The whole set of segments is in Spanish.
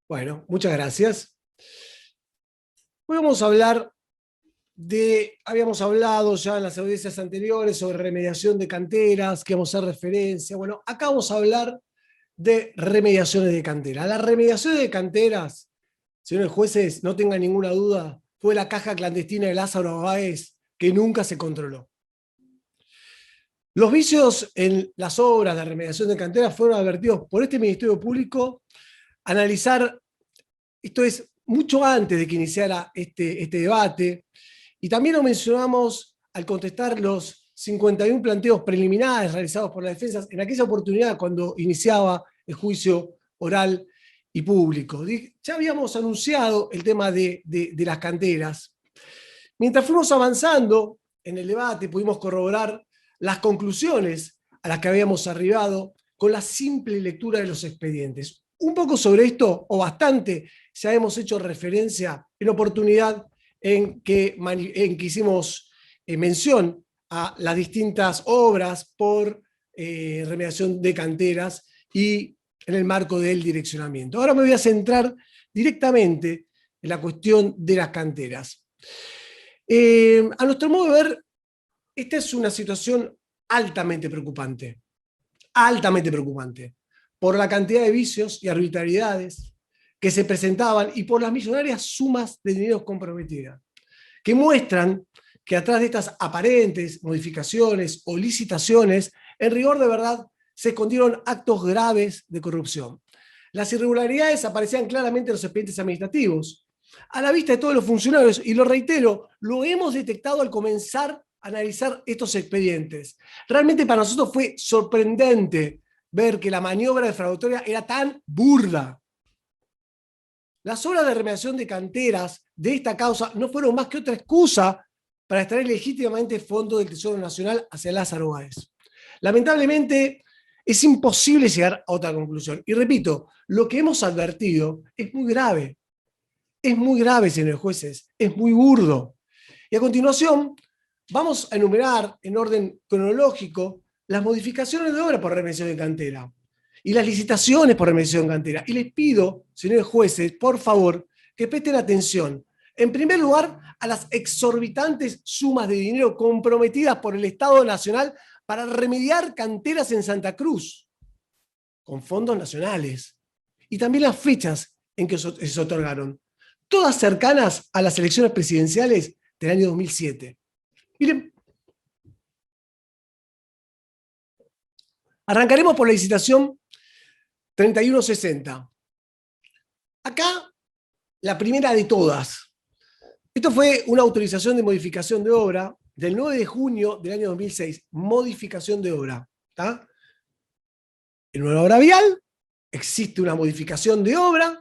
Bueno, muchas gracias. Hoy vamos a hablar habíamos hablado ya en las audiencias anteriores sobre remediación de canteras, que vamos a hacer referencia. Bueno, acá vamos a hablar de remediaciones de cantera. Las remediaciones de canteras, señores jueces, no tengan ninguna duda, fue la caja clandestina de Lázaro Báez que nunca se controló. Los vicios en las obras de remediación de canteras fueron advertidos por este Ministerio Público. Analizar, esto es mucho antes de que iniciara este debate, y también lo mencionamos al contestar los 51 planteos preliminares realizados por las defensas en aquella oportunidad cuando iniciaba el juicio oral y público. Ya habíamos anunciado el tema de las canteras. Mientras fuimos avanzando en el debate, pudimos corroborar las conclusiones a las que habíamos arribado con la simple lectura de los expedientes. Un poco sobre esto, o bastante, ya hemos hecho referencia en oportunidad en que hicimos mención a las distintas obras por remediación de canteras y en el marco del direccionamiento. Ahora me voy a centrar directamente en la cuestión de las canteras. A nuestro modo de ver, esta es una situación altamente preocupante, por la cantidad de vicios y arbitrariedades que se presentaban y por las millonarias sumas de dinero comprometidas, que muestran que atrás de estas aparentes modificaciones o licitaciones, en rigor de verdad, se escondieron actos graves de corrupción. Las irregularidades aparecían claramente en los expedientes administrativos, a la vista de todos los funcionarios, y lo reitero, lo hemos detectado al comenzar a analizar estos expedientes. Realmente para nosotros fue sorprendente ver que la maniobra defraudatoria era tan burda. Las obras de remediación de canteras de esta causa no fueron más que otra excusa para extraer legítimamente fondos del Tesoro Nacional hacia Lázaro Báez. Lamentablemente, es imposible llegar a otra conclusión. Y repito, lo que hemos advertido es muy grave. Es muy grave, señores jueces, es muy burdo. Y a continuación, vamos a enumerar en orden cronológico las modificaciones de obra por remediación de cantera y las licitaciones por remediación de cantera. Y les pido, señores jueces, por favor, que presten atención, en primer lugar, a las exorbitantes sumas de dinero comprometidas por el Estado Nacional para remediar canteras en Santa Cruz, con fondos nacionales, y también las fechas en que se otorgaron, todas cercanas a las elecciones presidenciales del año 2007. Miren, arrancaremos por la licitación 3160. Acá, la primera de todas. Esto fue una autorización de modificación de obra del 9 de junio del año 2006. Modificación de obra. ¿Está? En una obra vial existe una modificación de obra.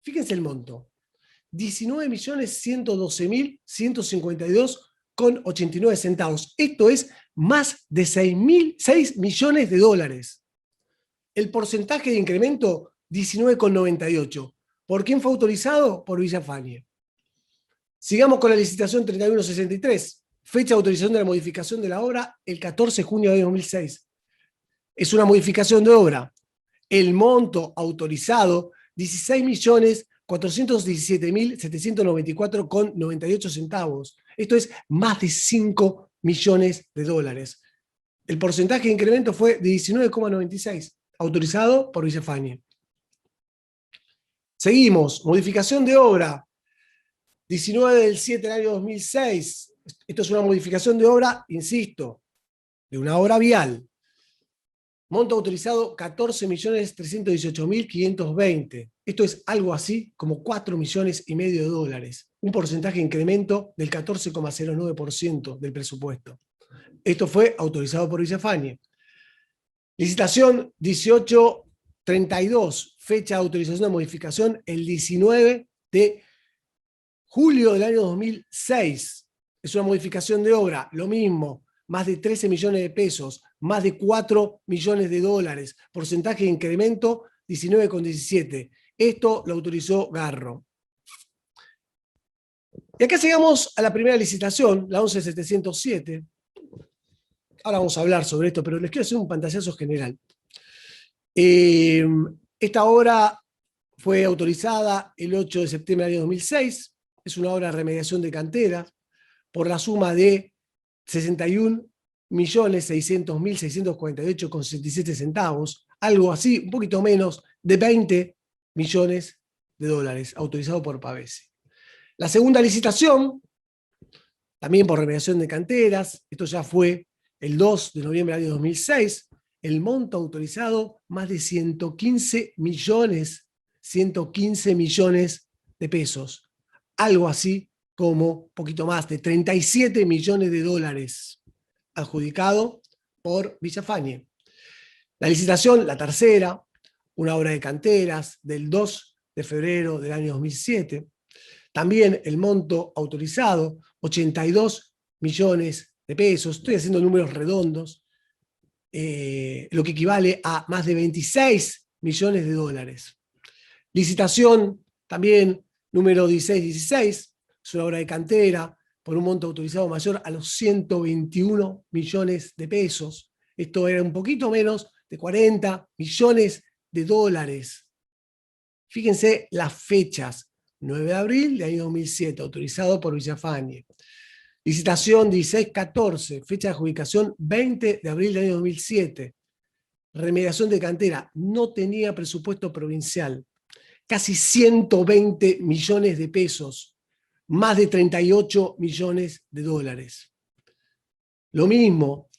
Fíjense el monto. 19.112.152,89 centavos. Esto es más de 6 millones de dólares. El porcentaje de incremento, 19,98. ¿Por quién fue autorizado? Por Villafañe. Sigamos con la licitación 3163. Fecha de autorización de la modificación de la obra, el 14 de junio de 2006. Es una modificación de obra. El monto autorizado, 16.417.794,98 centavos. Esto es más de 5 millones de dólares. El porcentaje de incremento fue de 19,96, autorizado por Villafañe. Seguimos, modificación de obra, 19 del 7 del año 2006. Esto es una modificación de obra, insisto, de una obra vial. Monto autorizado 14.318.520. Esto es algo así como 4,5 millones de dólares. Un porcentaje de incremento del 14,09% del presupuesto. Esto fue autorizado por Villafañe. Licitación 1832. Fecha de autorización de modificación el 19 de julio del año 2006. Es una modificación de obra, lo mismo, más de 13 millones de pesos, más de 4 millones de dólares, porcentaje de incremento 19,17. Esto lo autorizó Garro. Y acá llegamos a la primera licitación, la 11707. Ahora vamos a hablar sobre esto, pero les quiero hacer un pantallazo general. Esta obra fue autorizada el 8 de septiembre del año 2006. Es una obra de remediación de canteras por la suma de 61.600.648,67 centavos, algo así, un poquito menos de 20 millones de dólares, autorizado por Pavese. La segunda licitación, también por remediación de canteras, esto ya fue el 2 de noviembre del año 2006, el monto autorizado más de 115 millones de pesos, algo así como poquito más de 37 millones de dólares, adjudicado por Villafañe. La licitación, la tercera, una obra de canteras del 2 de febrero del año 2007. También el monto autorizado, 82 millones de pesos. Estoy haciendo números redondos, lo que equivale a más de 26 millones de dólares. Licitación, también número 1616, es una obra de cantera por un monto autorizado mayor a los 121 millones de pesos. Esto era un poquito menos de 40 millones de dólares. Fíjense las fechas. 9 de abril del año 2007, autorizado por Villafañe. Licitación 1614, fecha de adjudicación 20 de abril del año 2007. Remediación de cantera, no tenía presupuesto provincial. Casi 120 millones de pesos, más de 38 millones de dólares. Lo mismo,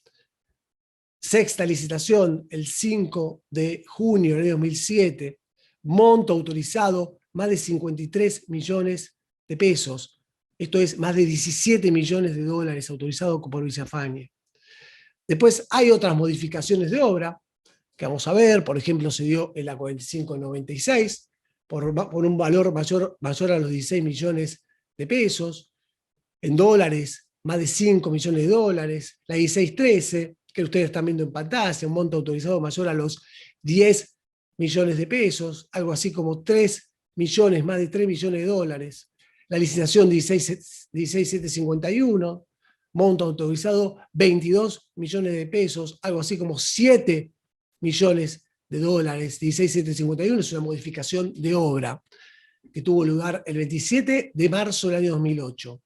sexta licitación, el 5 de junio del año 2007, monto autorizado, más de 53 millones de pesos. Esto es más de 17 millones de dólares autorizado por Villafañe. Después hay otras modificaciones de obra que vamos a ver. Por ejemplo, se dio en la 4596 por un valor mayor a los 16 millones de pesos. En dólares, más de 5 millones de dólares. La 1613, que ustedes están viendo en pantalla, un monto autorizado mayor a los 10 millones de pesos, algo así como 3 millones, más de 3 millones de dólares. La licitación 16751, monto autorizado 22 millones de pesos, algo así como 7 millones de dólares. 16751 es una modificación de obra que tuvo lugar el 27 de marzo del año 2008.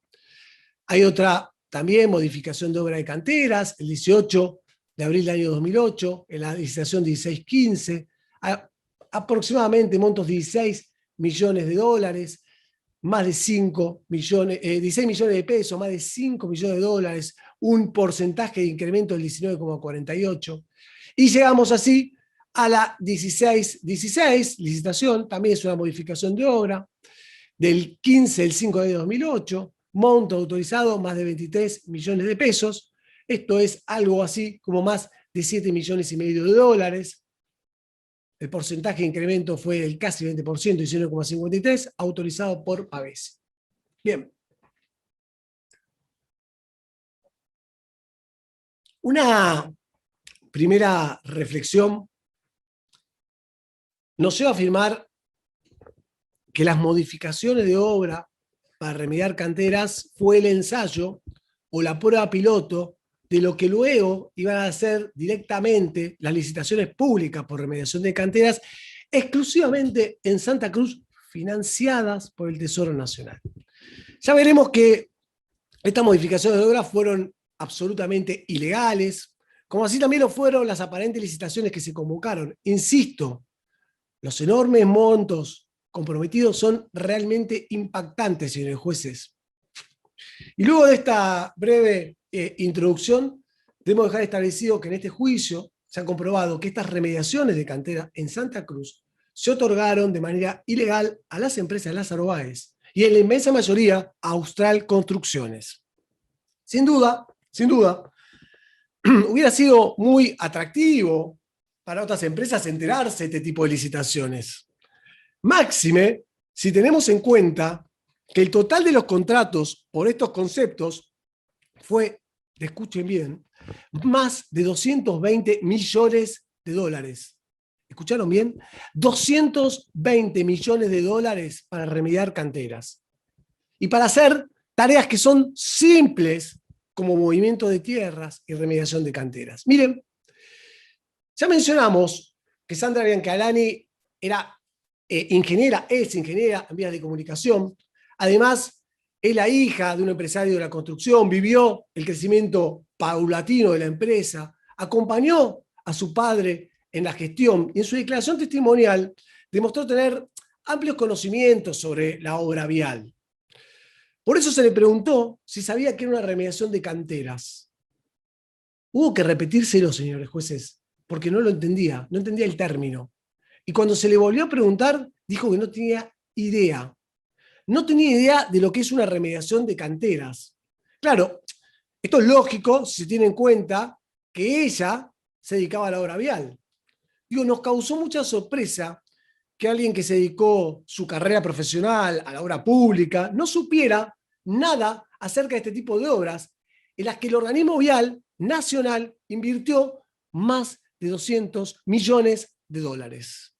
Hay otra también modificación de obra de canteras, el 18 de abril del año 2008, en la licitación 1615, aproximadamente montos 16 millones de dólares, más de 5 millones, 16 millones de pesos, más de 5 millones de dólares, un porcentaje de incremento del 19,48. Y llegamos así a la 1616, licitación, también es una modificación de obra, del 15 del 5 de 2008, monto autorizado más de 23 millones de pesos. Esto es algo así como más de 7 millones y medio de dólares. El porcentaje de incremento fue del casi 20%, 19,53, autorizado por Pavese. Bien. Una primera reflexión nos lleva a afirmar que las modificaciones de obra para remediar canteras fue el ensayo o la prueba piloto de lo que luego iban a ser directamente las licitaciones públicas por remediación de canteras exclusivamente en Santa Cruz, financiadas por el Tesoro Nacional. Ya veremos que estas modificaciones de obra fueron absolutamente ilegales, como así también lo fueron las aparentes licitaciones que se convocaron. Insisto, los enormes montos comprometidos son realmente impactantes, señores jueces. Y luego de esta breve introducción, debemos dejar establecido que en este juicio se ha comprobado que estas remediaciones de cantera en Santa Cruz se otorgaron de manera ilegal a las empresas Lázaro Báez y en la inmensa mayoría a Austral Construcciones. Sin duda, hubiera sido muy atractivo para otras empresas enterarse de este tipo de licitaciones. Máxime, si tenemos en cuenta que el total de los contratos por estos conceptos fue, escuchen bien, más de 220 millones de dólares. ¿Escucharon bien? 220 millones de dólares para remediar canteras. Y para hacer tareas que son simples, como movimiento de tierras y remediación de canteras. Miren, ya mencionamos que Sandra Biancalani era ingeniera, es ingeniera en vías de comunicación. Además, es la hija de un empresario de la construcción, vivió el crecimiento paulatino de la empresa, acompañó a su padre en la gestión y en su declaración testimonial demostró tener amplios conocimientos sobre la obra vial. Por eso se le preguntó si sabía que era una remediación de canteras. Hubo que repetírselo, señores jueces, porque no lo entendía, no entendía el término. Y cuando se le volvió a preguntar, dijo que no tenía idea. No tenía idea de lo que es una remediación de canteras. Claro, esto es lógico si se tiene en cuenta que ella se dedicaba a la obra vial. Digo, nos causó mucha sorpresa que alguien que se dedicó su carrera profesional a la obra pública no supiera nada acerca de este tipo de obras en las que el organismo vial nacional invirtió más de 200 millones de dólares.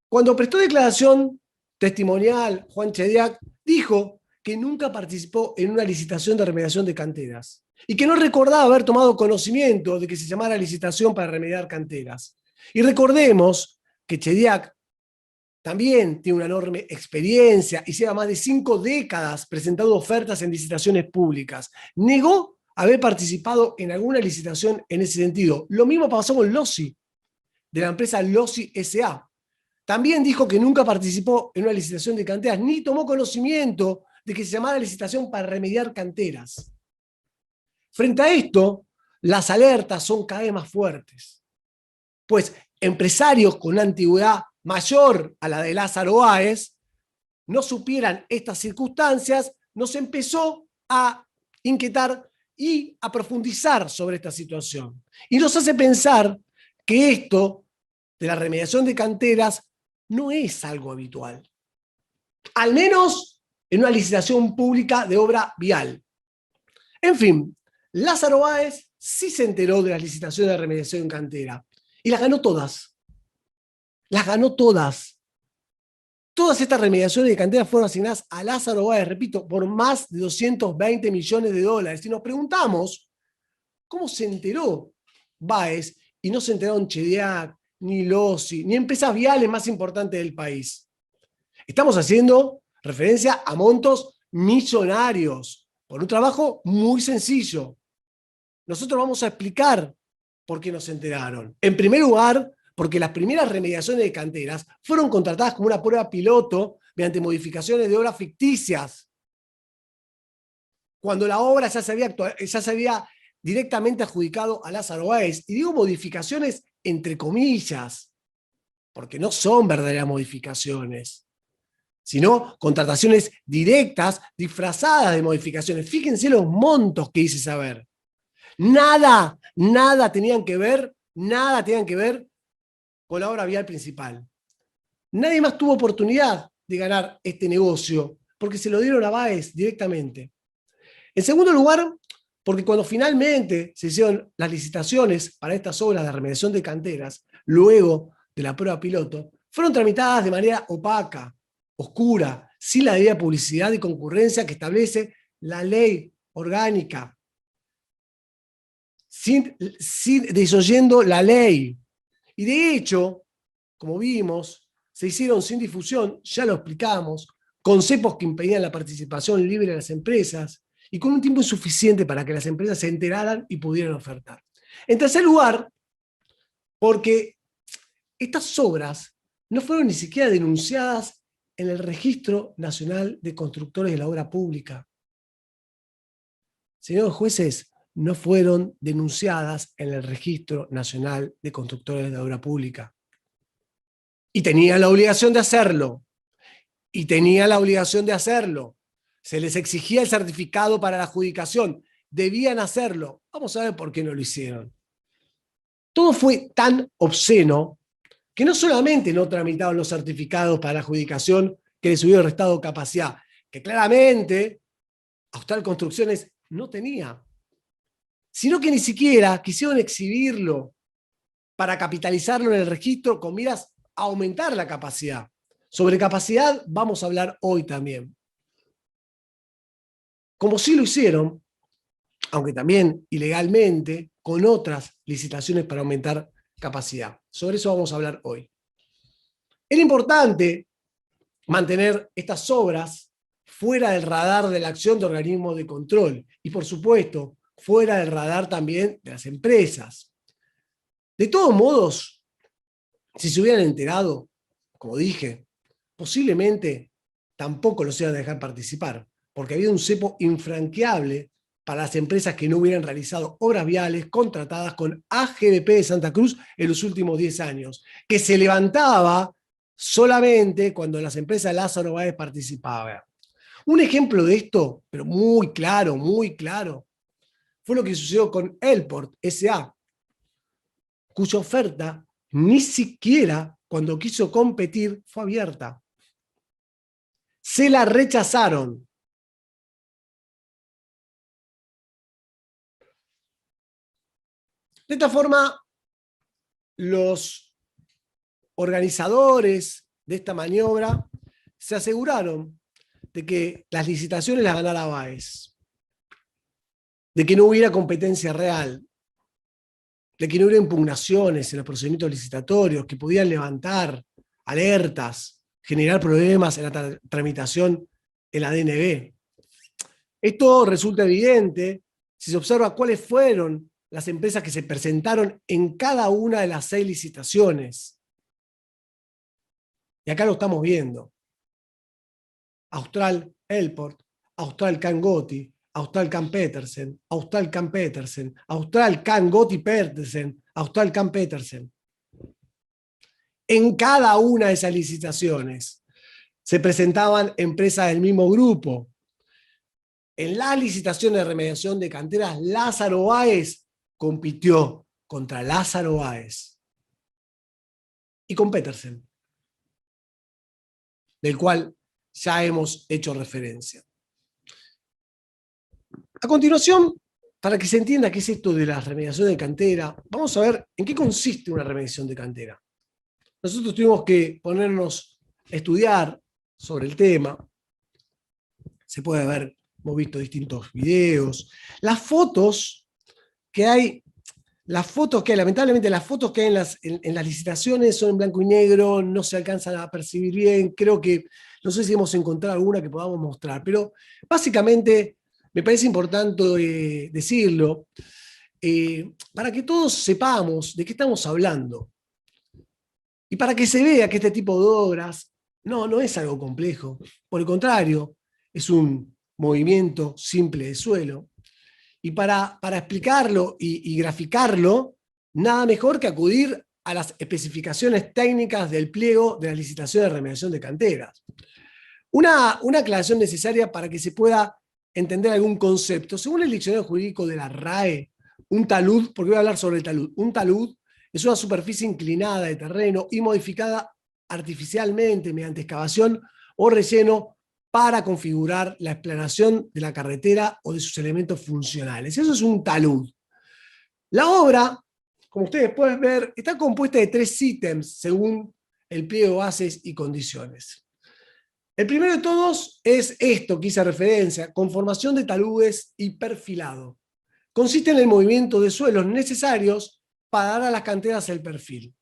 Cuando prestó declaración testimonial, Juan Chediak dijo que nunca participó en una licitación de remediación de canteras y que no recordaba haber tomado conocimiento de que se llamara licitación para remediar canteras. Y recordemos que Chediak también tiene una enorme experiencia y lleva más de 5 décadas presentando ofertas en licitaciones públicas. Negó haber participado en alguna licitación en ese sentido. Lo mismo pasó con Lossi, de la empresa Lossi S.A. También dijo que nunca participó en una licitación de canteras, ni tomó conocimiento de que se llamara licitación para remediar canteras. Frente a esto, las alertas son cada vez más fuertes, pues empresarios con una antigüedad mayor a la de Lázaro Báez no supieran estas circunstancias, nos empezó a inquietar y a profundizar sobre esta situación. Y nos hace pensar que esto de la remediación de canteras no es algo habitual. Al menos en una licitación pública de obra vial. En fin, Lázaro Báez sí se enteró de las licitaciones de remediación en cantera y las ganó todas. Las ganó todas. Todas estas remediaciones de canteras fueron asignadas a Lázaro Báez, repito, por más de 220 millones de dólares. Y nos preguntamos, ¿cómo se enteró Báez y no se enteraron Chediak, ni Lossi, ni empresas viales más importantes del país? Estamos haciendo referencia a montos millonarios por un trabajo muy sencillo. Nosotros vamos a explicar por qué no se enteraron. En primer lugar, porque las primeras remediaciones de canteras fueron contratadas como una prueba piloto mediante modificaciones de obras ficticias. Cuando la obra ya se había directamente adjudicado a Lázaro Báez. Y digo modificaciones entre comillas, porque no son verdaderas modificaciones, sino contrataciones directas disfrazadas de modificaciones. Fíjense los montos que hice saber. Nada tenían que ver con la obra vial principal. Nadie más tuvo oportunidad de ganar este negocio, porque se lo dieron a Báez directamente. En segundo lugar, porque cuando finalmente se hicieron las licitaciones para estas obras de remediación de canteras, luego de la prueba piloto, fueron tramitadas de manera opaca, oscura, sin la debida publicidad y concurrencia que establece la ley orgánica, desoyendo la ley. Y de hecho, como vimos, se hicieron sin difusión, ya lo explicamos, con cepos que impedían la participación libre de las empresas y con un tiempo insuficiente para que las empresas se enteraran y pudieran ofertar. En tercer lugar, porque estas obras no fueron ni siquiera denunciadas en el Registro Nacional de Constructores de la Obra Pública. Señores jueces, no fueron denunciadas en el Registro Nacional de Constructores de la Obra Pública. Y tenían la obligación de hacerlo. Se les exigía el certificado para la adjudicación. Debían hacerlo. Vamos a ver por qué no lo hicieron. Todo fue tan obsceno que no solamente no tramitaron los certificados para la adjudicación que les hubiera restado capacidad, que claramente Austral Construcciones no tenía, sino que ni siquiera quisieron exhibirlo para capitalizarlo en el registro con miras a aumentar la capacidad. Sobre capacidad vamos a hablar hoy también. Como sí lo hicieron, aunque también ilegalmente, con otras licitaciones para aumentar capacidad. Sobre eso vamos a hablar hoy. Era importante mantener estas obras fuera del radar de la acción de organismos de control y, por supuesto, fuera del radar también de las empresas. De todos modos, si se hubieran enterado, como dije, posiblemente tampoco los iban a dejar participar, porque había un cepo infranqueable para las empresas que no hubieran realizado obras viales contratadas con AGDP de Santa Cruz en los últimos 10 años, que se levantaba solamente cuando las empresas Lázaro Báez participaban. Un ejemplo de esto, pero muy claro, fue lo que sucedió con Elport S.A., cuya oferta ni siquiera cuando quiso competir fue abierta. Se la rechazaron. De esta forma, los organizadores de esta maniobra se aseguraron de que las licitaciones las ganara Báez, de que no hubiera competencia real, de que no hubiera impugnaciones en los procedimientos licitatorios que podían levantar alertas, generar problemas en la tramitación en la DNB. Esto resulta evidente si se observa cuáles fueron las empresas que se presentaron en cada una de las 6 licitaciones. Y acá lo estamos viendo. Austral Elport, Austral Can-Gotti, Austral Can-Petersen, Austral Can-Petersen, Austral Can-Gotti-Petersen, Austral Can-Petersen. En cada una de esas licitaciones se presentaban empresas del mismo grupo. En las licitaciones de remediación de canteras, Lázaro Báez compitió contra Lázaro Báez y con Petersen, del cual ya hemos hecho referencia. A continuación, para que se entienda qué es esto de la remediación de cantera, vamos a ver en qué consiste una remediación de cantera. Nosotros tuvimos que ponernos a estudiar sobre el tema. Se puede ver, hemos visto distintos videos. Las fotos que hay, lamentablemente las fotos que hay en las licitaciones son en blanco y negro, no se alcanzan a percibir bien. Creo que, no sé si hemos encontrado alguna que podamos mostrar, pero básicamente me parece importante decirlo, para que todos sepamos de qué estamos hablando. Y para que se vea que este tipo de obras no es algo complejo. Por el contrario, es un movimiento simple de suelo. Y para explicarlo y graficarlo, nada mejor que acudir a las especificaciones técnicas del pliego de la licitación de remediación de canteras. Una aclaración necesaria para que se pueda entender algún concepto. Según el diccionario jurídico de la RAE, un talud, porque voy a hablar sobre el talud, un talud es una superficie inclinada de terreno y modificada artificialmente mediante excavación o relleno para configurar la explanación de la carretera o de sus elementos funcionales. Eso es un talud. La obra, como ustedes pueden ver, está compuesta de 3 ítems según el pliego de bases y condiciones. El primero de todos es esto que hice referencia, conformación de taludes y perfilado. Consiste en el movimiento de suelos necesarios para dar a las canteras el perfil.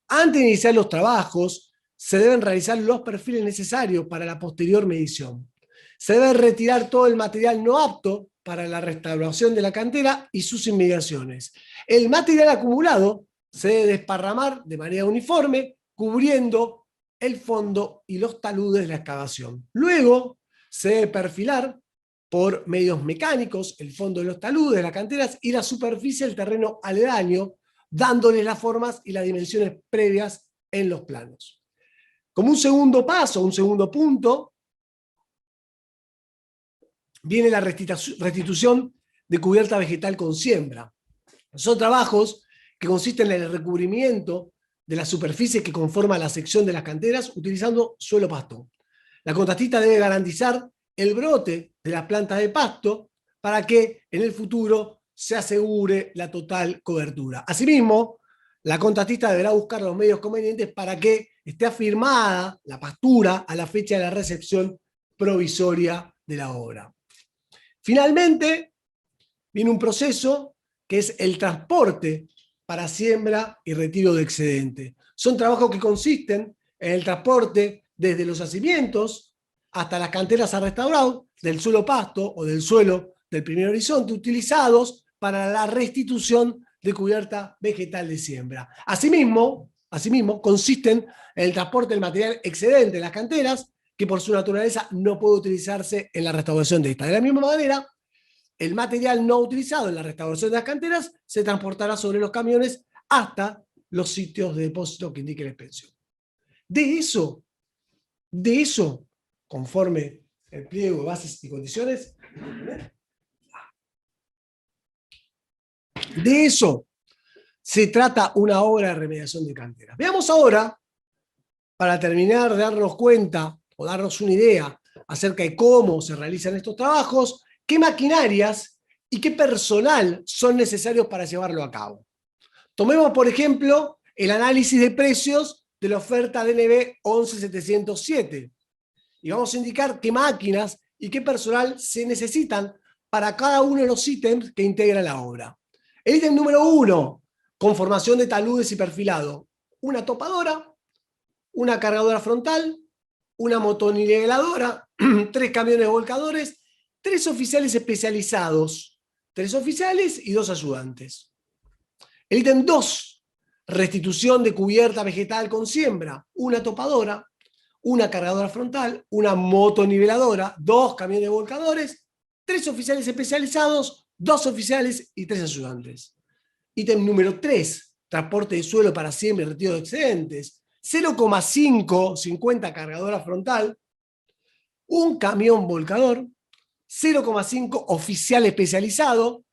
Antes de iniciar los trabajos, se deben realizar los perfiles necesarios para la posterior medición. Se debe retirar todo el material no apto para la restauración de la cantera y sus inmediaciones. El material acumulado se debe desparramar de manera uniforme, cubriendo el fondo y los taludes de la excavación. Luego, se debe perfilar por medios mecánicos el fondo de los taludes de las canteras y la superficie del terreno aledaño, dándoles las formas y las dimensiones previas en los planos. Como un segundo paso, un segundo punto, viene la restitución de cubierta vegetal con siembra. Son trabajos que consisten en el recubrimiento de la superficie que conforma la sección de las canteras utilizando suelo pasto. La contratista debe garantizar el brote de las plantas de pasto para que en el futuro se asegure la total cobertura. Asimismo, la contratista deberá buscar los medios convenientes para que esté afirmada la pastura a la fecha de la recepción provisoria de la obra. Finalmente, viene un proceso que es el transporte para siembra y retiro de excedente. Son trabajos que consisten en el transporte desde los yacimientos hasta las canteras a restaurar del suelo pasto o del suelo del primer horizonte utilizados para la restitución de cubierta vegetal de siembra. Asimismo, consisten en el transporte del material excedente de las canteras, que por su naturaleza no puede utilizarse en la restauración de esta. De la misma manera, el material no utilizado en la restauración de las canteras se transportará sobre los camiones hasta los sitios de depósito que indique la inspección. De eso, conforme el pliego de bases y condiciones, de eso se trata una obra de remediación de canteras. Veamos ahora, para terminar de darnos cuenta o darnos una idea acerca de cómo se realizan estos trabajos, qué maquinarias y qué personal son necesarios para llevarlo a cabo. Tomemos, por ejemplo, el análisis de precios de la oferta DNB 11707 y vamos a indicar qué máquinas y qué personal se necesitan para cada uno de los ítems que integran la obra. El ítem número 1, conformación de taludes y perfilado. Una topadora, una cargadora frontal, una motoniveladora, 3 camiones volcadores, 3 oficiales especializados, 3 oficiales y 2 ayudantes. El ítem 2, restitución de cubierta vegetal con siembra, una topadora, una cargadora frontal, una motoniveladora, 2 camiones volcadores, 3 oficiales especializados, 2 oficiales y 3 ayudantes. Ítem número 3, transporte de suelo para siembra y retiro de excedentes, 0,5 cargadora frontal, un camión volcador, 0,5 oficial especializado,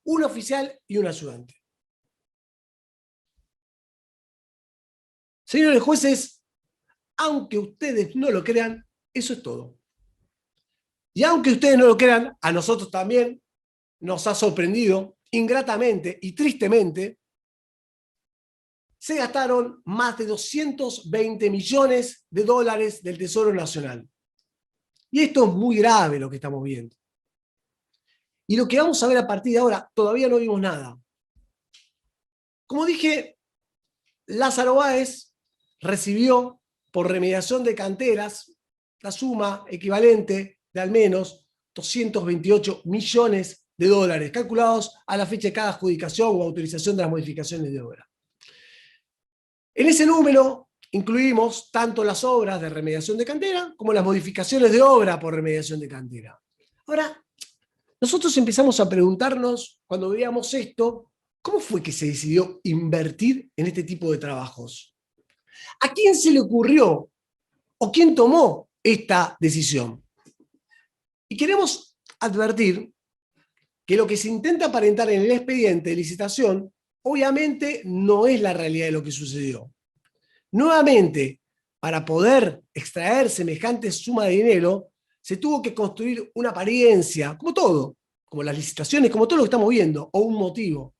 un oficial y un ayudante. Señores jueces, aunque ustedes no lo crean, eso es todo. Y aunque ustedes no lo crean, a nosotros también nos ha sorprendido, ingratamente y tristemente, se gastaron más de 220 millones de dólares del Tesoro Nacional. Y esto es muy grave lo que estamos viendo. Y lo que vamos a ver a partir de ahora, todavía no vimos nada. Como dije, Lázaro Báez recibió por remediación de canteras la suma equivalente de al menos 228 millones de dólares, calculados a la fecha de cada adjudicación o autorización de las modificaciones de obra. En ese número incluimos tanto las obras de remediación de cantera como las modificaciones de obra por remediación de cantera. Ahora, nosotros empezamos a preguntarnos, cuando veíamos esto, ¿cómo fue que se decidió invertir en este tipo de trabajos? ¿A quién se le ocurrió o quién tomó esta decisión? Y queremos advertir que lo que se intenta aparentar en el expediente de licitación obviamente no es la realidad de lo que sucedió. Nuevamente, para poder extraer semejante suma de dinero, se tuvo que construir una apariencia, como todo, como las licitaciones, como todo lo que estamos viendo, o un motivo.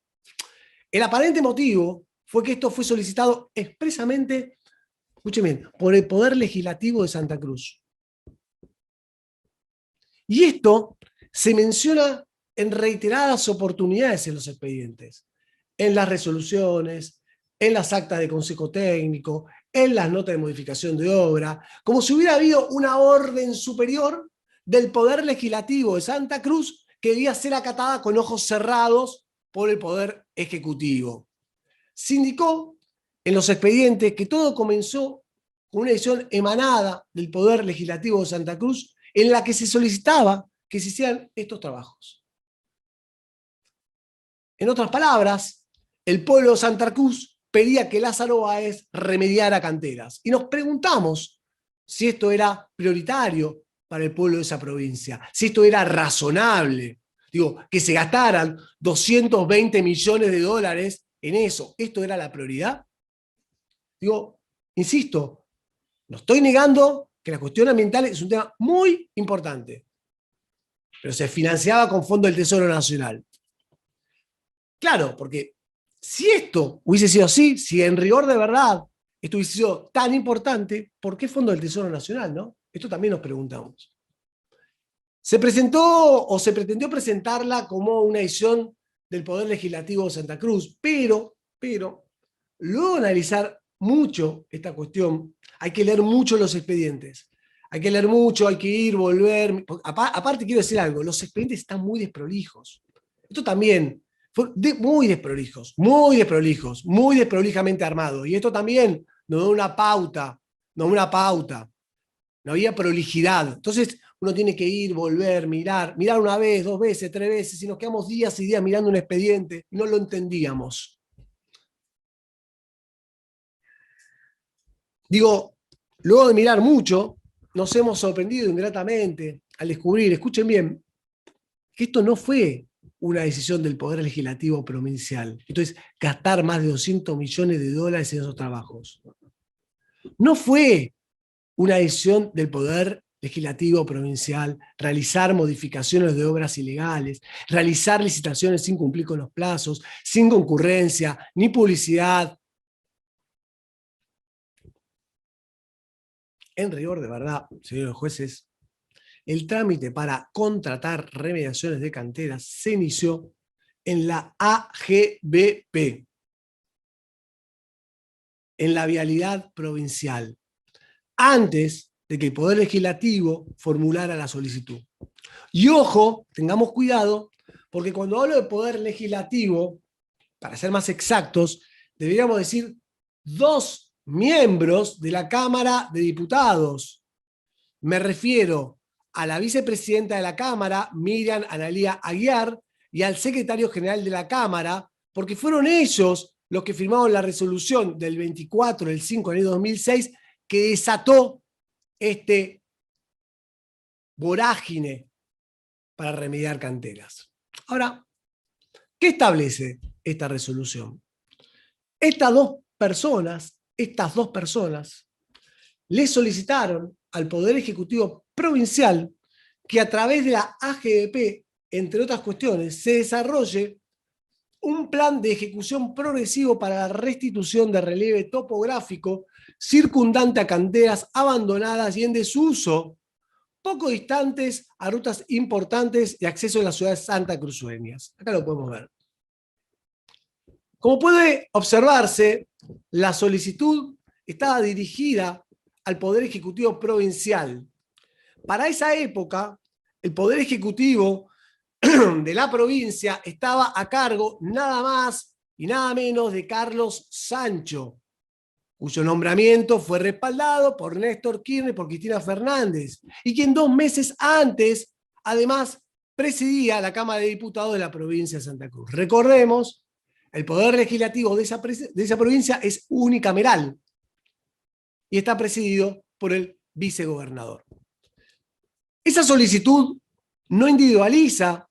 El aparente motivo fue que esto fue solicitado expresamente, escuchen bien, por el Poder Legislativo de Santa Cruz. Y esto se menciona en reiteradas oportunidades en los expedientes, en las resoluciones, en las actas de consejo técnico, en las notas de modificación de obra, como si hubiera habido una orden superior del Poder Legislativo de Santa Cruz que debía ser acatada con ojos cerrados por el Poder Ejecutivo. Se indicó en los expedientes que todo comenzó con una decisión emanada del Poder Legislativo de Santa Cruz en la que se solicitaba que se hicieran estos trabajos. En otras palabras, el pueblo de Santa Cruz pedía que Lázaro Báez remediara canteras. Y nos preguntamos si esto era prioritario para el pueblo de esa provincia, si esto era razonable. Digo, que se gastaran 220 millones de dólares en eso, ¿esto era la prioridad? Digo, insisto, no estoy negando que la cuestión ambiental es un tema muy importante, pero se financiaba con fondos del Tesoro Nacional. Claro, porque si esto hubiese sido así, si en rigor de verdad esto hubiese sido tan importante, ¿por qué fondo del Tesoro Nacional, no? Esto también nos preguntamos. Se presentó o se pretendió presentarla como una decisión del Poder Legislativo de Santa Cruz, pero luego de analizar mucho esta cuestión, hay que leer mucho los expedientes. Hay que leer mucho, hay que ir, volver. Aparte quiero decir algo, los expedientes están muy desprolijos. Esto también, muy desprolijos, muy desprolijamente armados. Y esto también nos da una pauta, no había prolijidad. Entonces uno tiene que ir, volver, mirar una vez, 2 veces, 3 veces, y nos quedamos días y días mirando un expediente y no lo entendíamos. Digo, luego de mirar mucho, nos hemos sorprendido ingratamente al descubrir, escuchen bien, que esto no fue una decisión del Poder Legislativo provincial. Esto es gastar más de $200 millones en esos trabajos. No fue una decisión del Poder Legislativo provincial realizar modificaciones de obras ilegales, realizar licitaciones sin cumplir con los plazos, sin concurrencia, ni publicidad. En rigor de verdad, señores jueces, el trámite para contratar remediaciones de canteras se inició en la AGBP, en la vialidad provincial, antes de que el Poder Legislativo formulara la solicitud. Y ojo, tengamos cuidado, porque cuando hablo de Poder Legislativo, para ser más exactos, deberíamos decir 2 miembros de la Cámara de Diputados. Me refiero a la vicepresidenta de la Cámara, Miriam Analía Aguiar, y al secretario general de la Cámara, porque fueron ellos los que firmaron la resolución del 24 del 5 de enero de 2006 que desató este vorágine para remediar canteras. Ahora, ¿qué establece esta resolución? Estas dos personas le solicitaron al Poder Ejecutivo Provincial que a través de la AGBP, entre otras cuestiones, se desarrolle un plan de ejecución progresivo para la restitución de relieve topográfico circundante a canteras abandonadas y en desuso, poco distantes a rutas importantes de acceso a las ciudades santacruceñas. Acá lo podemos ver. Como puede observarse, la solicitud estaba dirigida al Poder Ejecutivo Provincial. Para esa época, el Poder Ejecutivo de la provincia estaba a cargo nada más y nada menos de Carlos Sancho, cuyo nombramiento fue respaldado por Néstor Kirchner y por Cristina Fernández, y quien 2 meses antes, además, presidía la Cámara de Diputados de la provincia de Santa Cruz. Recordemos, el Poder Legislativo de esa provincia es unicameral y está presidido por el vicegobernador. Esa solicitud no individualiza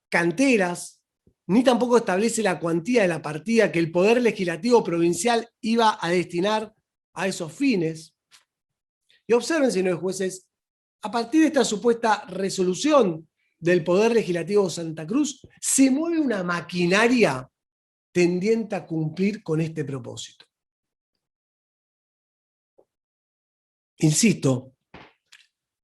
canteras, ni tampoco establece la cuantía de la partida que el Poder Legislativo Provincial iba a destinar a esos fines. Y observen, señores jueces, a partir de esta supuesta resolución del Poder Legislativo de Santa Cruz, se mueve una maquinaria tendiente a cumplir con este propósito. Insisto,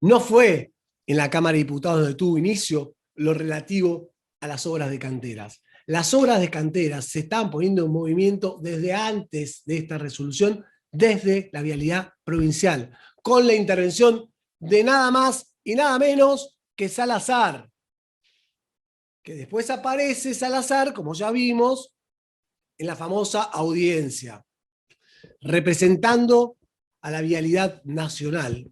no fue en la Cámara de Diputados donde tuvo inicio lo relativo a las obras de canteras. Las obras de canteras se están poniendo en movimiento desde antes de esta resolución, desde la vialidad provincial, con la intervención de nada más y nada menos que Salazar, que después aparece Salazar, como ya vimos, en la famosa audiencia, representando a la vialidad nacional.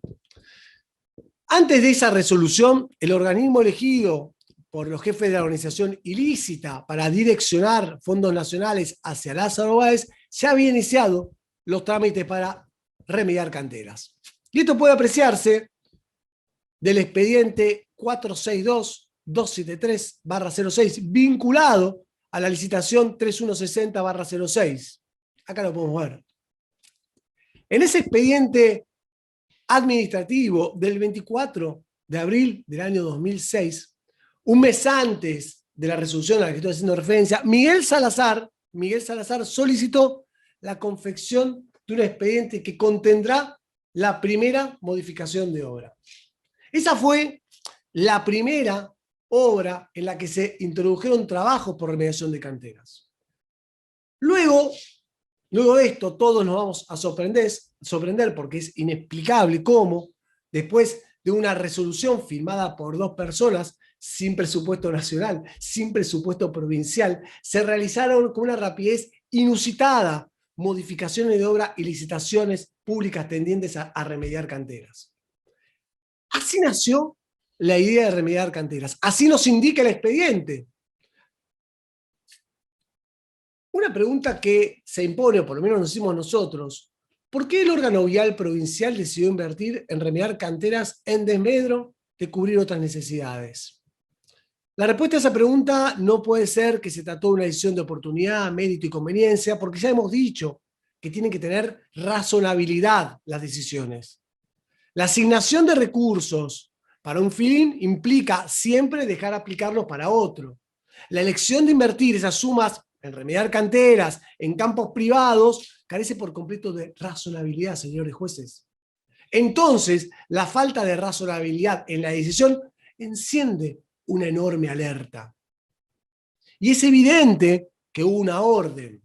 Antes de esa resolución, el organismo elegido por los jefes de la organización ilícita para direccionar fondos nacionales hacia Lázaro Báez ya había iniciado los trámites para remediar canteras. Y esto puede apreciarse del expediente 462-273-06, vinculado a la licitación 3160-06. Acá lo podemos ver. En ese expediente administrativo del 24 de abril del año 2006, un mes antes de la resolución a la que estoy haciendo referencia, Miguel Salazar solicitó la confección de un expediente que contendrá la primera modificación de obra. Esa fue la primera obra en la que se introdujeron trabajos por remediación de canteras. Luego Luego de esto, todos nos vamos a sorprender porque es inexplicable cómo, después de una resolución firmada por dos personas, sin presupuesto nacional, sin presupuesto provincial, se realizaron con una rapidez inusitada modificaciones de obra y licitaciones públicas tendientes a remediar canteras. Así nació la idea de remediar canteras. Así nos indica el expediente. Una pregunta que se impone, o por lo menos nos hicimos nosotros: ¿por qué el órgano vial provincial decidió invertir en remediar canteras en desmedro de cubrir otras necesidades? La respuesta a esa pregunta no puede ser que se trató de una decisión de oportunidad, mérito y conveniencia, porque ya hemos dicho que tienen que tener razonabilidad las decisiones. La asignación de recursos para un fin implica siempre dejar aplicarlos para otro. La elección de invertir esas sumas en remediar canteras, en campos privados, carece por completo de razonabilidad, señores jueces. Entonces, la falta de razonabilidad en la decisión enciende una enorme alerta. Y es evidente que hubo una orden.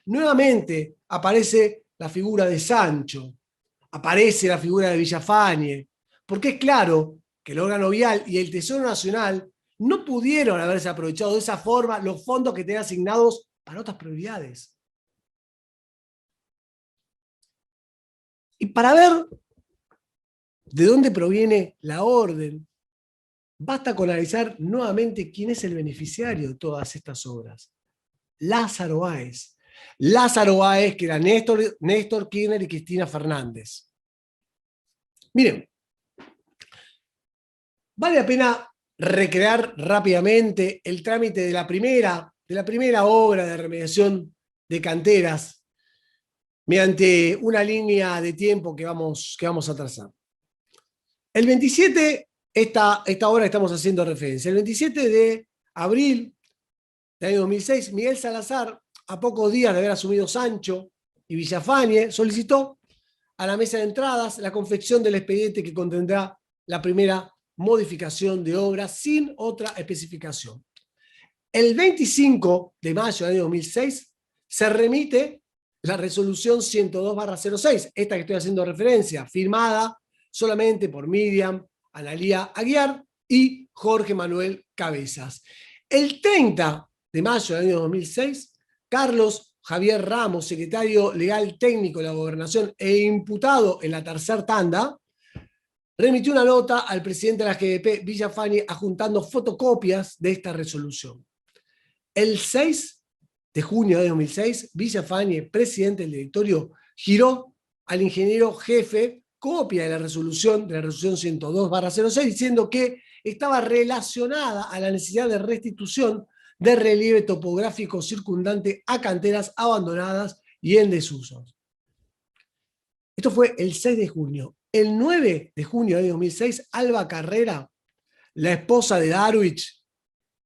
Nuevamente aparece la figura de Sancho, aparece la figura de Villafañe, porque es claro que el órgano vial y el Tesoro Nacional no pudieron haberse aprovechado de esa forma los fondos que tenían asignados para otras prioridades. Y para ver de dónde proviene la orden, basta con analizar nuevamente quién es el beneficiario de todas estas obras. Lázaro Báez. Lázaro Báez, que era Néstor Kirchner y Cristina Fernández. Miren, vale la pena recrear rápidamente el trámite de la primera obra de remediación de canteras mediante una línea de tiempo que vamos a trazar. El 27, esta obra que estamos haciendo referencia, el 27 de abril del año 2006, Miguel Salazar, a pocos días de haber asumido Sancho y Villafañe, solicitó a la mesa de entradas la confección del expediente que contendrá la primera modificación de obra sin otra especificación. El 25 de mayo del año 2006 se remite la resolución 102/06, esta que estoy haciendo referencia, firmada solamente por Miriam Analía Aguiar y Jorge Manuel Cabezas. El 30 de mayo del año 2006, Carlos Javier Ramos, secretario legal técnico de la Gobernación e imputado en la tercera tanda, remitió una nota al presidente de la GDP, Villafañe, adjuntando fotocopias de esta resolución. El 6 de junio de 2006, Villafañe, presidente del directorio, giró al ingeniero jefe copia de la resolución 102/06, diciendo que estaba relacionada a la necesidad de restitución de relieve topográfico circundante a canteras abandonadas y en desuso. Esto fue el 6 de junio. El 9 de junio de 2006, Alba Carrera, la esposa de Darwich,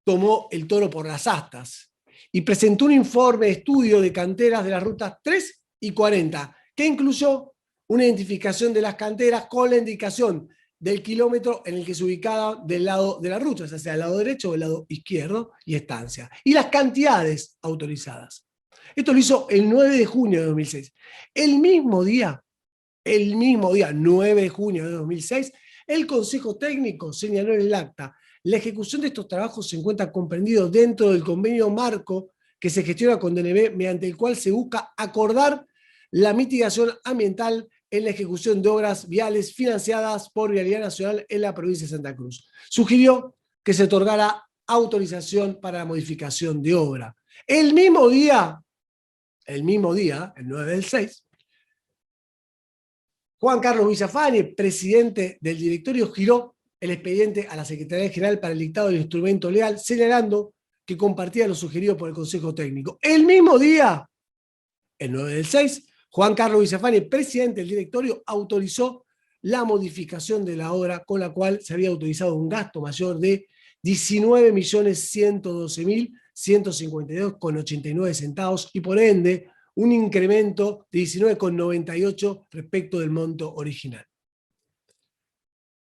tomó el toro por las astas y presentó un informe de estudio de canteras de las rutas 3 y 40, que incluyó una identificación de las canteras con la indicación del kilómetro en el que se ubicaba del lado de la ruta, ya sea el lado derecho o el lado izquierdo, y estancia, y las cantidades autorizadas. Esto lo hizo el 9 de junio de 2006. El mismo día, 9 de junio de 2006, el Consejo Técnico señaló en el acta: la ejecución de estos trabajos se encuentra comprendido dentro del convenio marco que se gestiona con DNB, mediante el cual se busca acordar la mitigación ambiental en la ejecución de obras viales financiadas por Vialidad Nacional en la provincia de Santa Cruz. Sugirió que se otorgara autorización para la modificación de obra. El mismo día, el 9 del 6, Juan Carlos Villafañe, presidente del directorio, giró el expediente a la Secretaría General para el dictado del instrumento legal, señalando que compartía lo sugerido por el Consejo Técnico. El mismo día, el 9 del 6, Juan Carlos Villafañe, presidente del directorio, autorizó la modificación de la obra, con la cual se había autorizado un gasto mayor de 19.112.152,89 centavos y por ende un incremento de 19,98 respecto del monto original.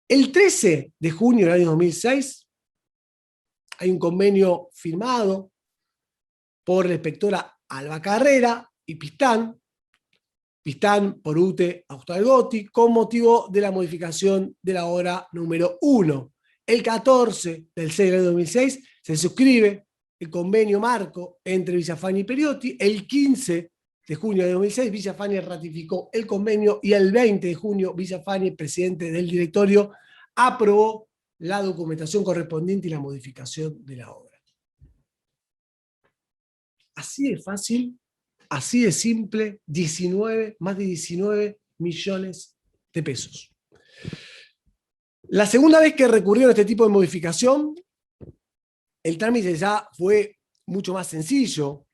El 13 de junio del año 2006 hay un convenio firmado por la inspectora Alba Carrera y Pistán, Pistán por UTE Austalgotti, con motivo de la modificación de la obra número 1. El 14 del 6 de 2006 se suscribe el convenio marco entre Villafani y Periotti. El 15 de junio de 2006 Villafani ratificó el convenio y el 20 de junio Villafani, presidente del directorio, aprobó la documentación correspondiente y la modificación de la obra. Así de fácil, así de simple, más de 19 millones de pesos. La segunda vez que recurrieron a este tipo de modificación, el trámite ya fue mucho más sencillo.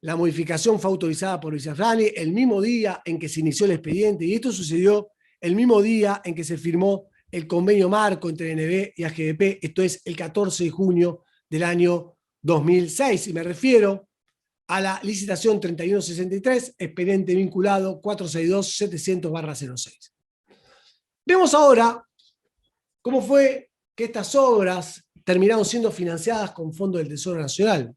La modificación fue autorizada por Villafani el mismo día en que se inició el expediente, y esto sucedió el mismo día en que se firmó el convenio marco entre NB y AGDP, esto es el 14 de junio del año 2006, y me refiero a la licitación 3163, expediente vinculado 462-700/06. Vemos ahora cómo fue que estas obras terminaron siendo financiadas con fondos del Tesoro Nacional.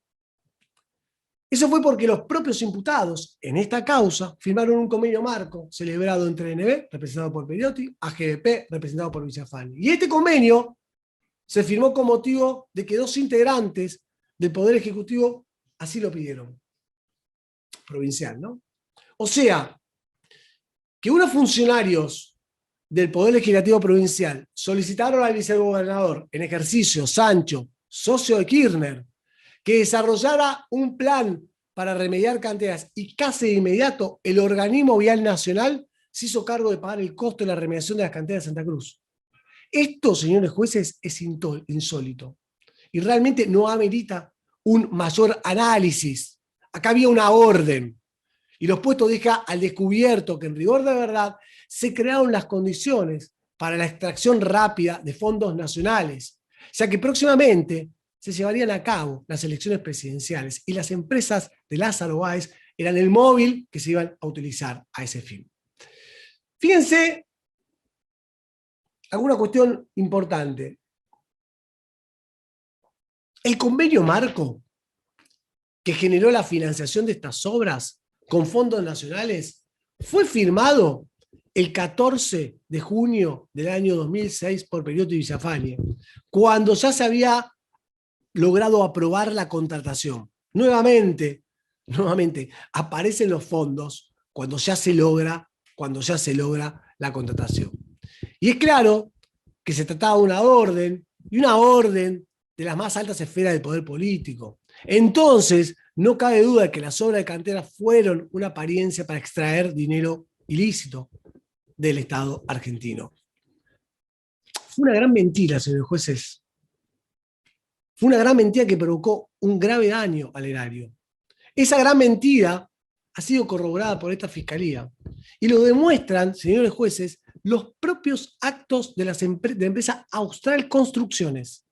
Eso fue porque los propios imputados en esta causa firmaron un convenio marco celebrado entre NB, representado por Periotti, AGDP, representado por Villafani. Y este convenio se firmó con motivo de que dos integrantes del Poder Ejecutivo así lo pidieron. Provincial, ¿no? O sea, que unos funcionarios del Poder Legislativo Provincial solicitaron al vicegobernador en ejercicio, Sancho, socio de Kirchner, que desarrollara un plan para remediar canteras, y casi de inmediato el organismo vial nacional se hizo cargo de pagar el costo de la remediación de las canteras de Santa Cruz. Esto, señores jueces, es insólito y realmente no amerita un mayor análisis. Acá había una orden y los puestos deja al descubierto que en rigor de verdad se crearon las condiciones para la extracción rápida de fondos nacionales, ya que próximamente se llevarían a cabo las elecciones presidenciales y las empresas de Lázaro Báez eran el móvil que se iban a utilizar a ese fin. Fíjense, alguna cuestión importante. El convenio marco que generó la financiación de estas obras con fondos nacionales fue firmado el 14 de junio del año 2006 por Periotti y Villafani, cuando ya se había logrado aprobar la contratación. Nuevamente, aparecen los fondos cuando ya se logra la contratación. Y es claro que se trataba de una orden, y una orden de las más altas esferas del poder político. Entonces, no cabe duda de que las obras de cantera fueron una apariencia para extraer dinero ilícito del Estado argentino. Fue una gran mentira, señores jueces. Fue una gran mentira que provocó un grave daño al erario. Esa gran mentira ha sido corroborada por esta fiscalía. Y lo demuestran, señores jueces, los propios actos de la empresa Austral Construcciones.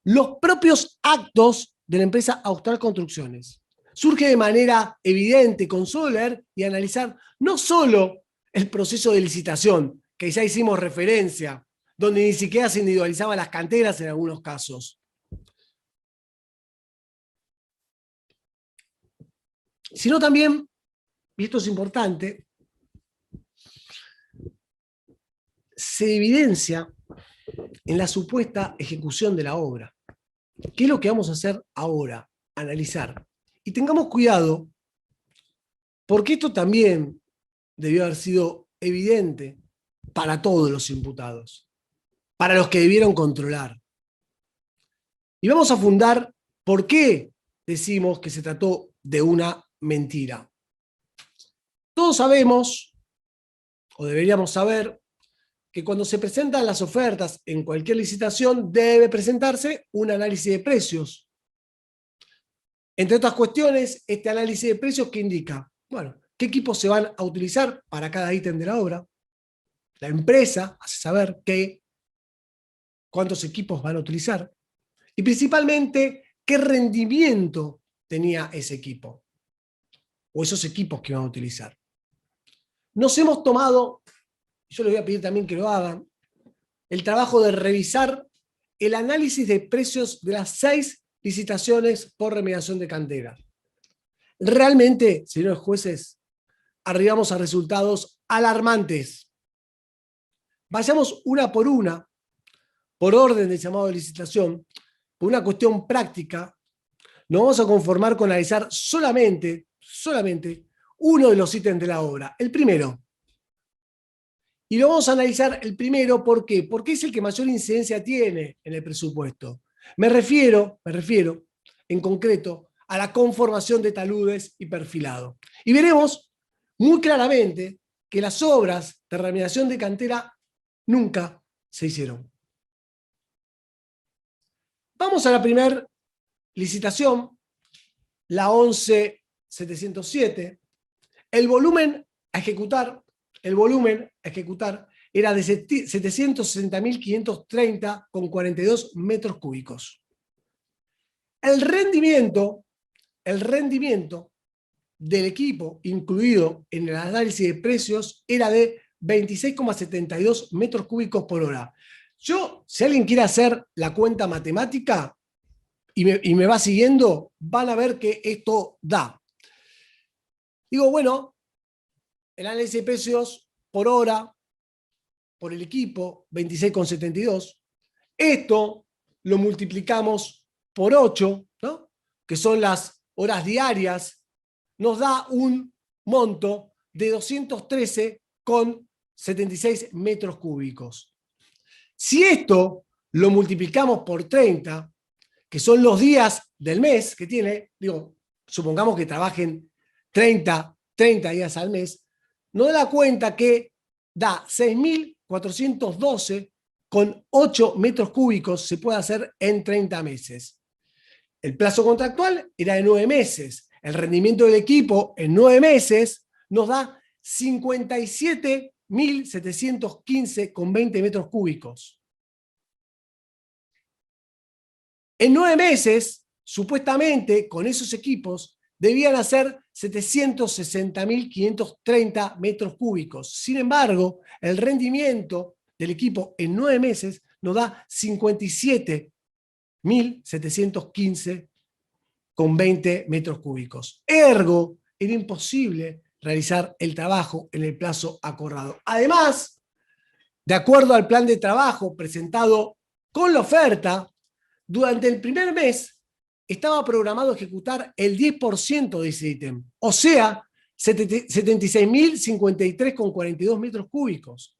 Los propios actos de la empresa Austral Construcciones. Surge de manera evidente con solo leer y analizar no solo el proceso de licitación, que ya hicimos referencia, donde ni siquiera se individualizaban las canteras en algunos casos, sino también, y esto es importante, se evidencia en la supuesta ejecución de la obra. ¿Qué es lo que vamos a hacer ahora? Analizar. Y tengamos cuidado, porque esto también debió haber sido evidente para todos los imputados, para los que debieron controlar. Y vamos a fundar por qué decimos que se trató de una mentira. Todos sabemos, o deberíamos saber, que cuando se presentan las ofertas en cualquier licitación debe presentarse un análisis de precios. Entre otras cuestiones, este análisis de precios que indica, bueno, qué equipos se van a utilizar para cada ítem de la obra. La empresa hace saber cuántos equipos van a utilizar y principalmente qué rendimiento tenía ese equipo o esos equipos que van a utilizar. Nos hemos tomado, yo les voy a pedir también que lo hagan, el trabajo de revisar el análisis de precios de las 6 licitaciones por remediación de cantera. Realmente, señores jueces, arribamos a resultados alarmantes. Vayamos una, por orden del llamado de licitación, por una cuestión práctica. Nos vamos a conformar con analizar solamente uno de los ítems de la obra, el primero. Y lo vamos a analizar el primero, ¿por qué? Porque es el que mayor incidencia tiene en el presupuesto. Me refiero, en concreto, a la conformación de taludes y perfilado. Y veremos muy claramente que las obras de remediación de cantera nunca se hicieron. Vamos a la primera licitación, la 11707. El volumen a ejecutar era de 760.530,42 metros cúbicos. El rendimiento del equipo incluido en el análisis de precios era de 26,72 metros cúbicos por hora. Si alguien quiere hacer la cuenta matemática y me va siguiendo, van a ver que esto da. Digo, bueno, el análisis de precios por hora, por el equipo, 26,72. Esto lo multiplicamos por 8, ¿no? Que son las horas diarias, nos da un monto de 213,76 metros cúbicos. Si esto lo multiplicamos por 30, que son los días del mes que tiene, supongamos que trabajen 30 días al mes, nos da cuenta que da 6.412,8 metros cúbicos se puede hacer en 30 meses. El plazo contractual era de 9 meses. El rendimiento del equipo en 9 meses nos da 57.715,20 metros cúbicos. En 9 meses, supuestamente, con esos equipos, debían hacer 760.530 metros cúbicos. Sin embargo, el rendimiento del equipo en 9 meses nos da 57.715,20 metros cúbicos. Ergo, era imposible realizar el trabajo en el plazo acordado. Además, de acuerdo al plan de trabajo presentado con la oferta, durante el primer mes estaba programado ejecutar el 10% de ese ítem, o sea, 76.053,42 metros cúbicos.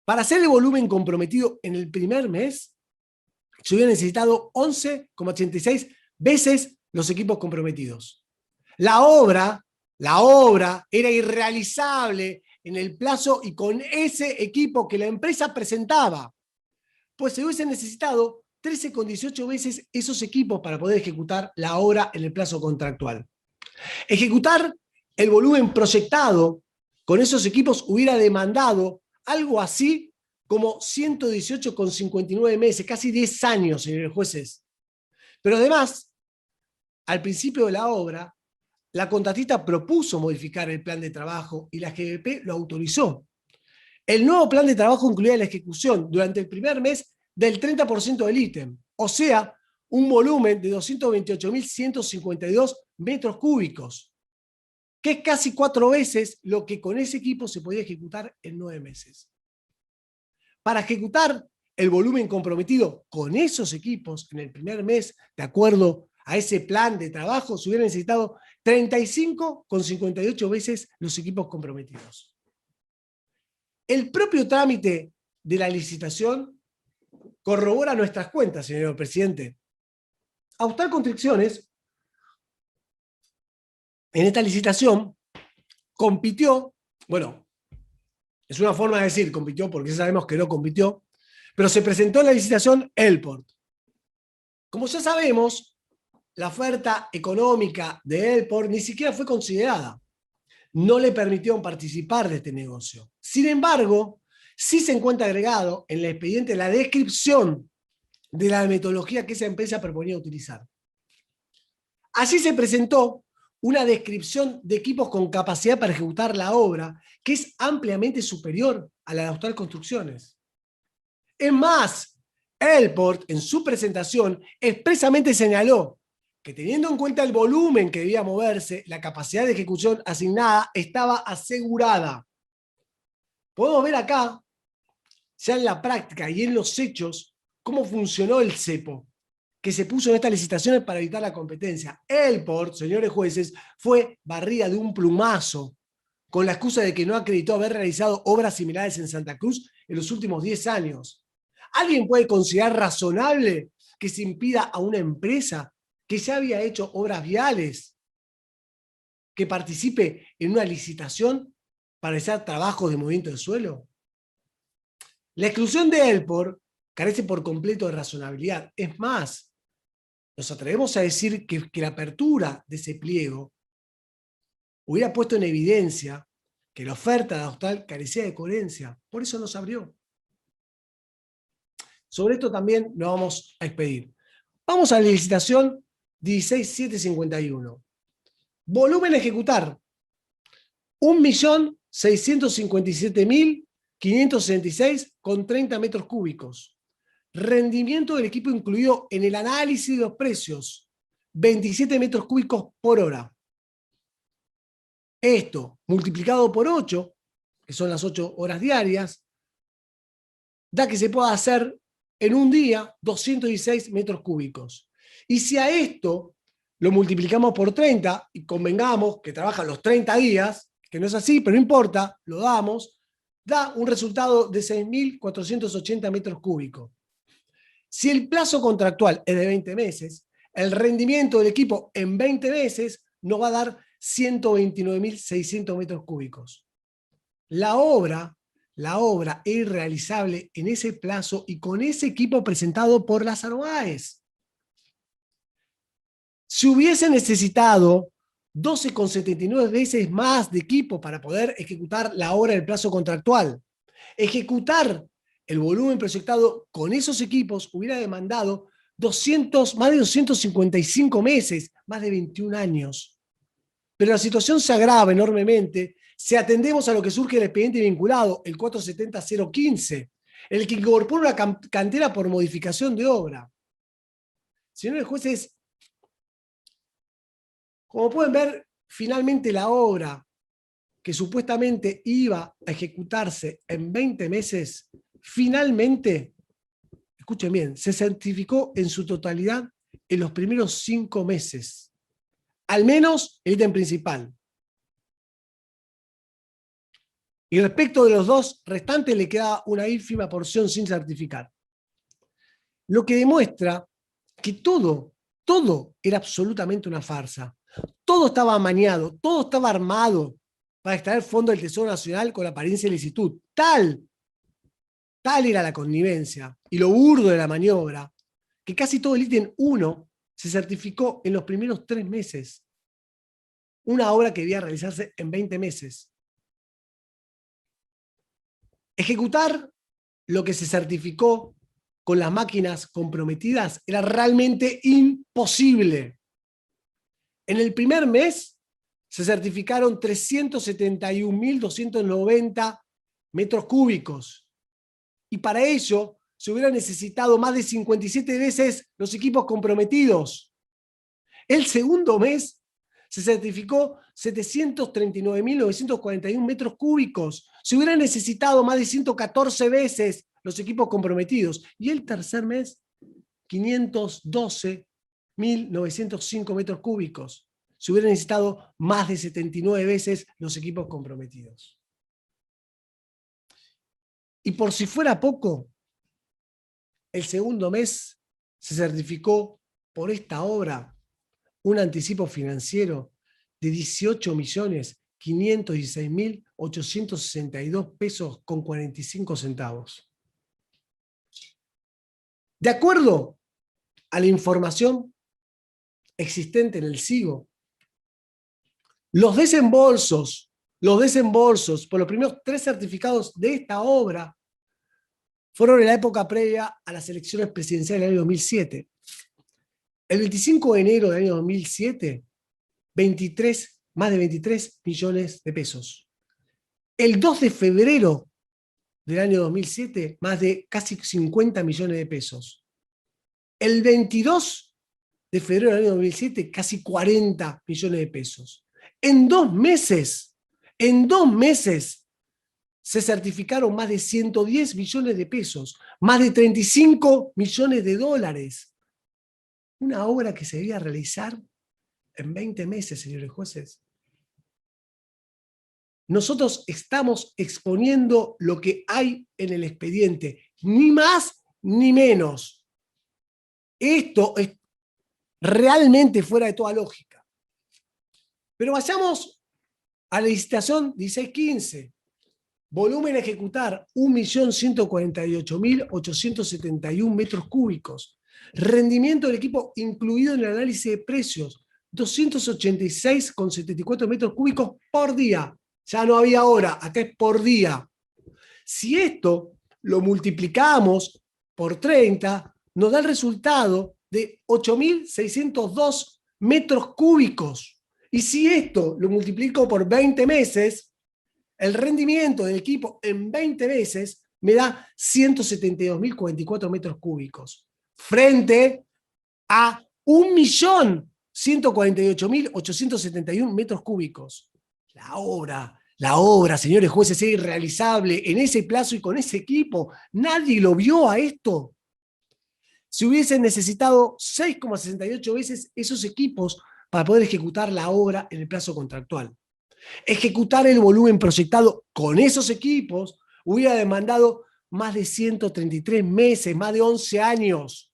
Para hacer el volumen comprometido en el primer mes, se hubiera necesitado 11,86 veces los equipos comprometidos. La obra era irrealizable en el plazo y con ese equipo que la empresa presentaba, pues se hubiese necesitado 13,18 veces esos equipos para poder ejecutar la obra en el plazo contractual. Ejecutar el volumen proyectado con esos equipos hubiera demandado algo así como 118,59 meses, casi 10 años, señores jueces. Pero además, al principio de la obra, la contratista propuso modificar el plan de trabajo y la GBP lo autorizó. El nuevo plan de trabajo incluía la ejecución durante el primer mes del 30% del ítem, o sea, un volumen de 228.152 metros cúbicos, que es casi 4 veces lo que con ese equipo se podía ejecutar en 9 meses. Para ejecutar el volumen comprometido con esos equipos en el primer mes, de acuerdo a ese plan de trabajo, se hubieran necesitado 35,58 veces los equipos comprometidos. El propio trámite de la licitación corrobora nuestras cuentas, señor presidente. Austral Construcciones, en esta licitación, compitió, bueno, es una forma de decir compitió porque sabemos que no compitió, pero se presentó en la licitación Elport. Como ya sabemos, la oferta económica de Elport ni siquiera fue considerada. No le permitieron participar de este negocio. Sin embargo, sí se encuentra agregado en el expediente la descripción de la metodología que esa empresa proponía utilizar. Así se presentó una descripción de equipos con capacidad para ejecutar la obra que es ampliamente superior a la de Austral Construcciones. Es más, Elport en su presentación expresamente señaló que teniendo en cuenta el volumen que debía moverse, la capacidad de ejecución asignada estaba asegurada. Podemos ver acá, ya en la práctica y en los hechos, cómo funcionó el cepo, que se puso en estas licitaciones para evitar la competencia. El port, señores jueces, fue barrida de un plumazo, con la excusa de que no acreditó haber realizado obras similares en Santa Cruz en los últimos 10 años. ¿Alguien puede considerar razonable que se impida a una empresa que ya había hecho obras viales que participe en una licitación para realizar trabajos de movimiento de suelo? La exclusión de Elport carece por completo de razonabilidad. Es más, nos atrevemos a decir que la apertura de ese pliego hubiera puesto en evidencia que la oferta de Austral carecía de coherencia. Por eso nos abrió. Sobre esto también nos vamos a expedir. Vamos a la licitación 16751. Volumen a ejecutar: 1.657.566,30 metros cúbicos. Rendimiento del equipo incluido en el análisis de los precios: 27 metros cúbicos por hora. Esto multiplicado por 8, que son las 8 horas diarias, da que se pueda hacer en un día 216 metros cúbicos. Y si a esto lo multiplicamos por 30, y convengamos que trabajan los 30 días, que no es así, pero no importa, lo damos, da un resultado de 6.480 metros cúbicos. Si el plazo contractual es de 20 meses, el rendimiento del equipo en 20 meses nos va a dar 129.600 metros cúbicos. La obra es irrealizable en ese plazo y con ese equipo presentado por Lázaro Báez. Si hubiese necesitado 12,79 veces más de equipo para poder ejecutar la obra del plazo contractual, ejecutar el volumen proyectado con esos equipos hubiera demandado más de 255 meses, más de 21 años. Pero la situación se agrava enormemente si atendemos a lo que surge del expediente vinculado, el 470-015, el que incorpora una cantera por modificación de obra. Señores jueces, como pueden ver, finalmente la obra que supuestamente iba a ejecutarse en 20 meses, finalmente, escuchen bien, se certificó en su totalidad en los primeros 5 meses. Al menos el ítem principal. Y respecto de los dos restantes le queda una ínfima porción sin certificar. Lo que demuestra que todo era absolutamente una farsa. Todo estaba amañado, todo estaba armado para extraer fondos del Tesoro Nacional con la apariencia de licitud. Tal era la connivencia y lo burdo de la maniobra, que casi todo el ítem 1 se certificó en los primeros 3 meses. Una obra que debía realizarse en 20 meses. Ejecutar lo que se certificó con las máquinas comprometidas era realmente imposible. En el primer mes se certificaron 371.290 metros cúbicos. Y para ello se hubieran necesitado más de 57 veces los equipos comprometidos. El segundo mes se certificó 739.941 metros cúbicos. Se hubieran necesitado más de 114 veces los equipos comprometidos. Y el tercer mes, 512.905 metros cúbicos. Se hubieran necesitado más de 79 veces los equipos comprometidos. Y por si fuera poco, el segundo mes se certificó por esta obra un anticipo financiero de 18.516.862 pesos con 45 centavos. De acuerdo a la información existente en el SIGO, los desembolsos por los primeros 3 certificados de esta obra fueron en la época previa a las elecciones presidenciales del año 2007. El 25 de enero del año 2007, más de 23 millones de pesos. El 2 de febrero del año 2007, más de casi 50 millones de pesos. El 22 de febrero del año 2007, casi 40 millones de pesos. En 2 meses, se certificaron más de 110 millones de pesos, más de 35 millones de dólares. Una obra que se debía realizar en 20 meses, señores jueces. Nosotros estamos exponiendo lo que hay en el expediente, ni más ni menos. Esto es realmente fuera de toda lógica. Pero vayamos a la licitación 1615. Volumen a ejecutar 1.148.871 metros cúbicos. Rendimiento del equipo incluido en el análisis de precios, 286,74 metros cúbicos por día. Ya no había hora, acá es por día. Si esto lo multiplicamos por 30, nos da el resultado de 8.602 metros cúbicos. Y si esto lo multiplico por 20 meses, el rendimiento del equipo en 20 meses me da 172.044 metros cúbicos, frente a 1.148.871 metros cúbicos. La obra, señores jueces, es irrealizable en ese plazo y con ese equipo. Nadie lo vio a esto. Se hubiesen necesitado 6,68 veces esos equipos para poder ejecutar la obra en el plazo contractual. Ejecutar el volumen proyectado con esos equipos hubiera demandado más de 133 meses, más de 11 años,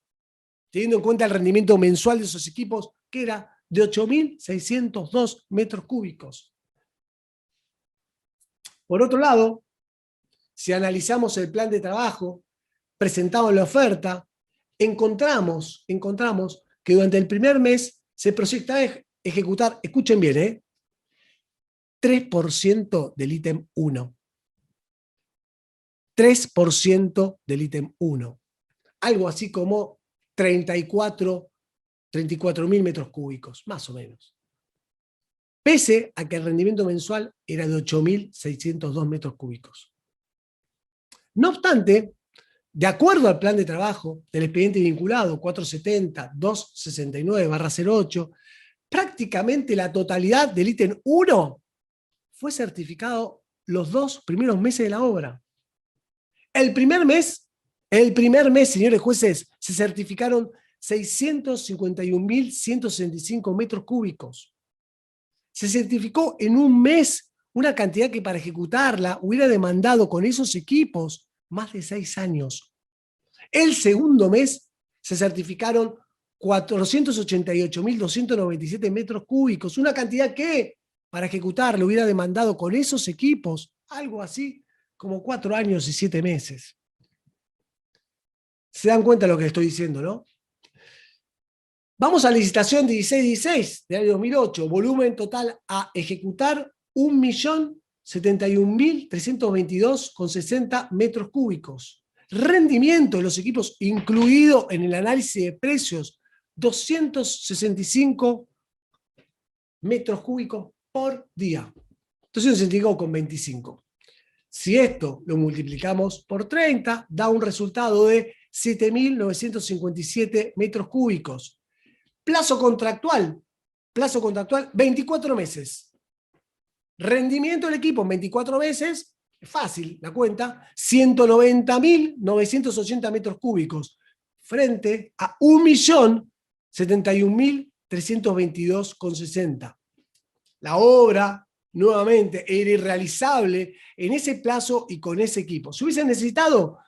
teniendo en cuenta el rendimiento mensual de esos equipos, que era de 8.602 metros cúbicos. Por otro lado, si analizamos el plan de trabajo presentado en la oferta, encontramos que durante el primer mes se proyecta ejecutar, escuchen bien, 3% del ítem 1. 3% del ítem 1. Algo así como 34.000 metros cúbicos, más o menos. Pese a que el rendimiento mensual era de 8.602 metros cúbicos. No obstante, de acuerdo al plan de trabajo del expediente vinculado 470-269/08, prácticamente la totalidad del ítem 1 fue certificado los 2 primeros meses de la obra. El primer mes, señores jueces, se certificaron 651.165 metros cúbicos. Se certificó en un mes una cantidad que para ejecutarla hubiera demandado con esos equipos más de 6 años. El segundo mes se certificaron 488.297 metros cúbicos, una cantidad que para ejecutarla hubiera demandado con esos equipos algo así como 4 años y 7 meses. ¿Se dan cuenta de lo que les estoy diciendo, no? Vamos a la licitación 1616 del año 2008. Volumen total a ejecutar 1.071.322,60 metros cúbicos. Rendimiento de los equipos incluido en el análisis de precios, 265 metros cúbicos por día. 265,25. Si esto lo multiplicamos por 30, da un resultado de 7.957 metros cúbicos. Plazo contractual, 24 meses. Rendimiento del equipo en 24 meses, es fácil la cuenta, 190.980 metros cúbicos, frente a 1.071.322,60. La obra, nuevamente, era irrealizable en ese plazo y con ese equipo. Se hubiesen necesitado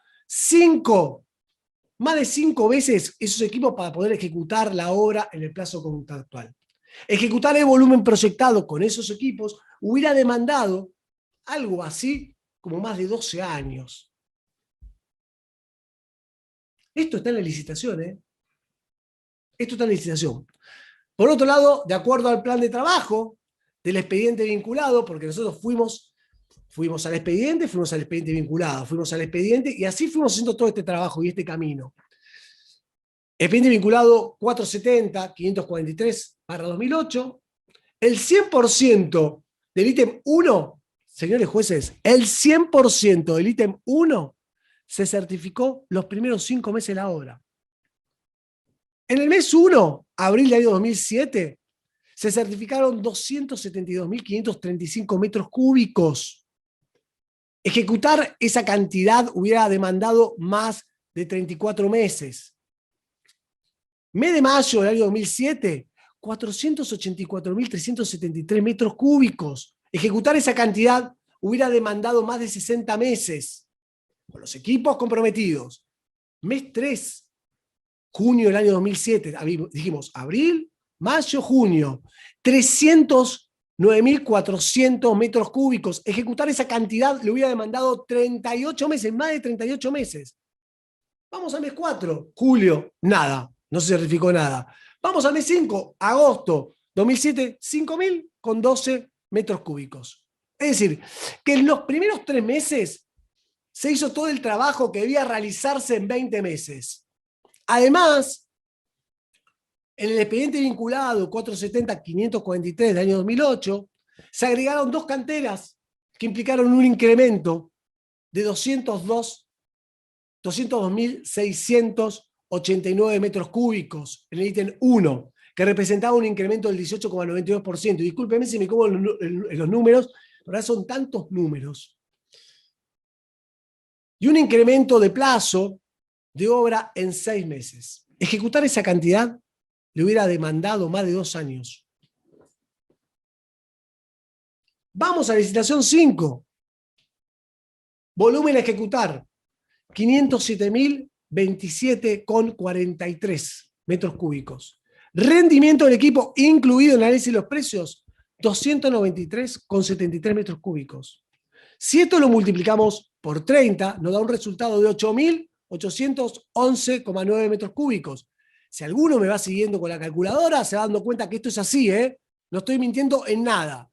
más de 5 veces esos equipos para poder ejecutar la obra en el plazo contractual. Ejecutar el volumen proyectado con esos equipos hubiera demandado algo así como más de 12 años. Esto está en la licitación, ¿eh? Esto está en la licitación. Por otro lado, de acuerdo al plan de trabajo del expediente vinculado, porque nosotros fuimos al expediente vinculado, fuimos al expediente y así fuimos haciendo todo este trabajo y este camino. Expediente vinculado 470-543/2008, el 100% del ítem 1, señores jueces, el 100% del ítem 1 se certificó los primeros 5 meses de la obra. En el mes 1, abril del año 2007, se certificaron 272.535 metros cúbicos. Ejecutar esa cantidad hubiera demandado más de 34 meses. Mes de mayo del año 2007, 484.373 metros cúbicos. Ejecutar esa cantidad hubiera demandado más de 60 meses. Con los equipos comprometidos. Mes 3, junio del año 2007, dijimos abril, mayo, junio. 309.400 metros cúbicos. Ejecutar esa cantidad le hubiera demandado 38 meses, más de 38 meses. Vamos al mes 4, julio, nada, no se certificó nada. Vamos al mes 5, agosto 2007, 5.000 con 12 metros cúbicos. Es decir, que en los primeros 3 meses se hizo todo el trabajo que debía realizarse en 20 meses. Además, en el expediente vinculado 470-543 del año 2008, se agregaron 2 canteras que implicaron un incremento de 202.689 metros cúbicos en el ítem 1, que representaba un incremento del 18,92%. Discúlpenme si me como en los números, pero ahora son tantos números. Y un incremento de plazo de obra en 6 meses. Ejecutar esa cantidad le hubiera demandado más de 2 años. Vamos a la licitación 5. Volumen a ejecutar, 507.027,43 metros cúbicos. Rendimiento del equipo, incluido en el análisis de los precios, 293,73 metros cúbicos. Si esto lo multiplicamos por 30, nos da un resultado de 8.811,9 metros cúbicos. Si alguno me va siguiendo con la calculadora, se va dando cuenta que esto es así, ¿eh? No estoy mintiendo en nada.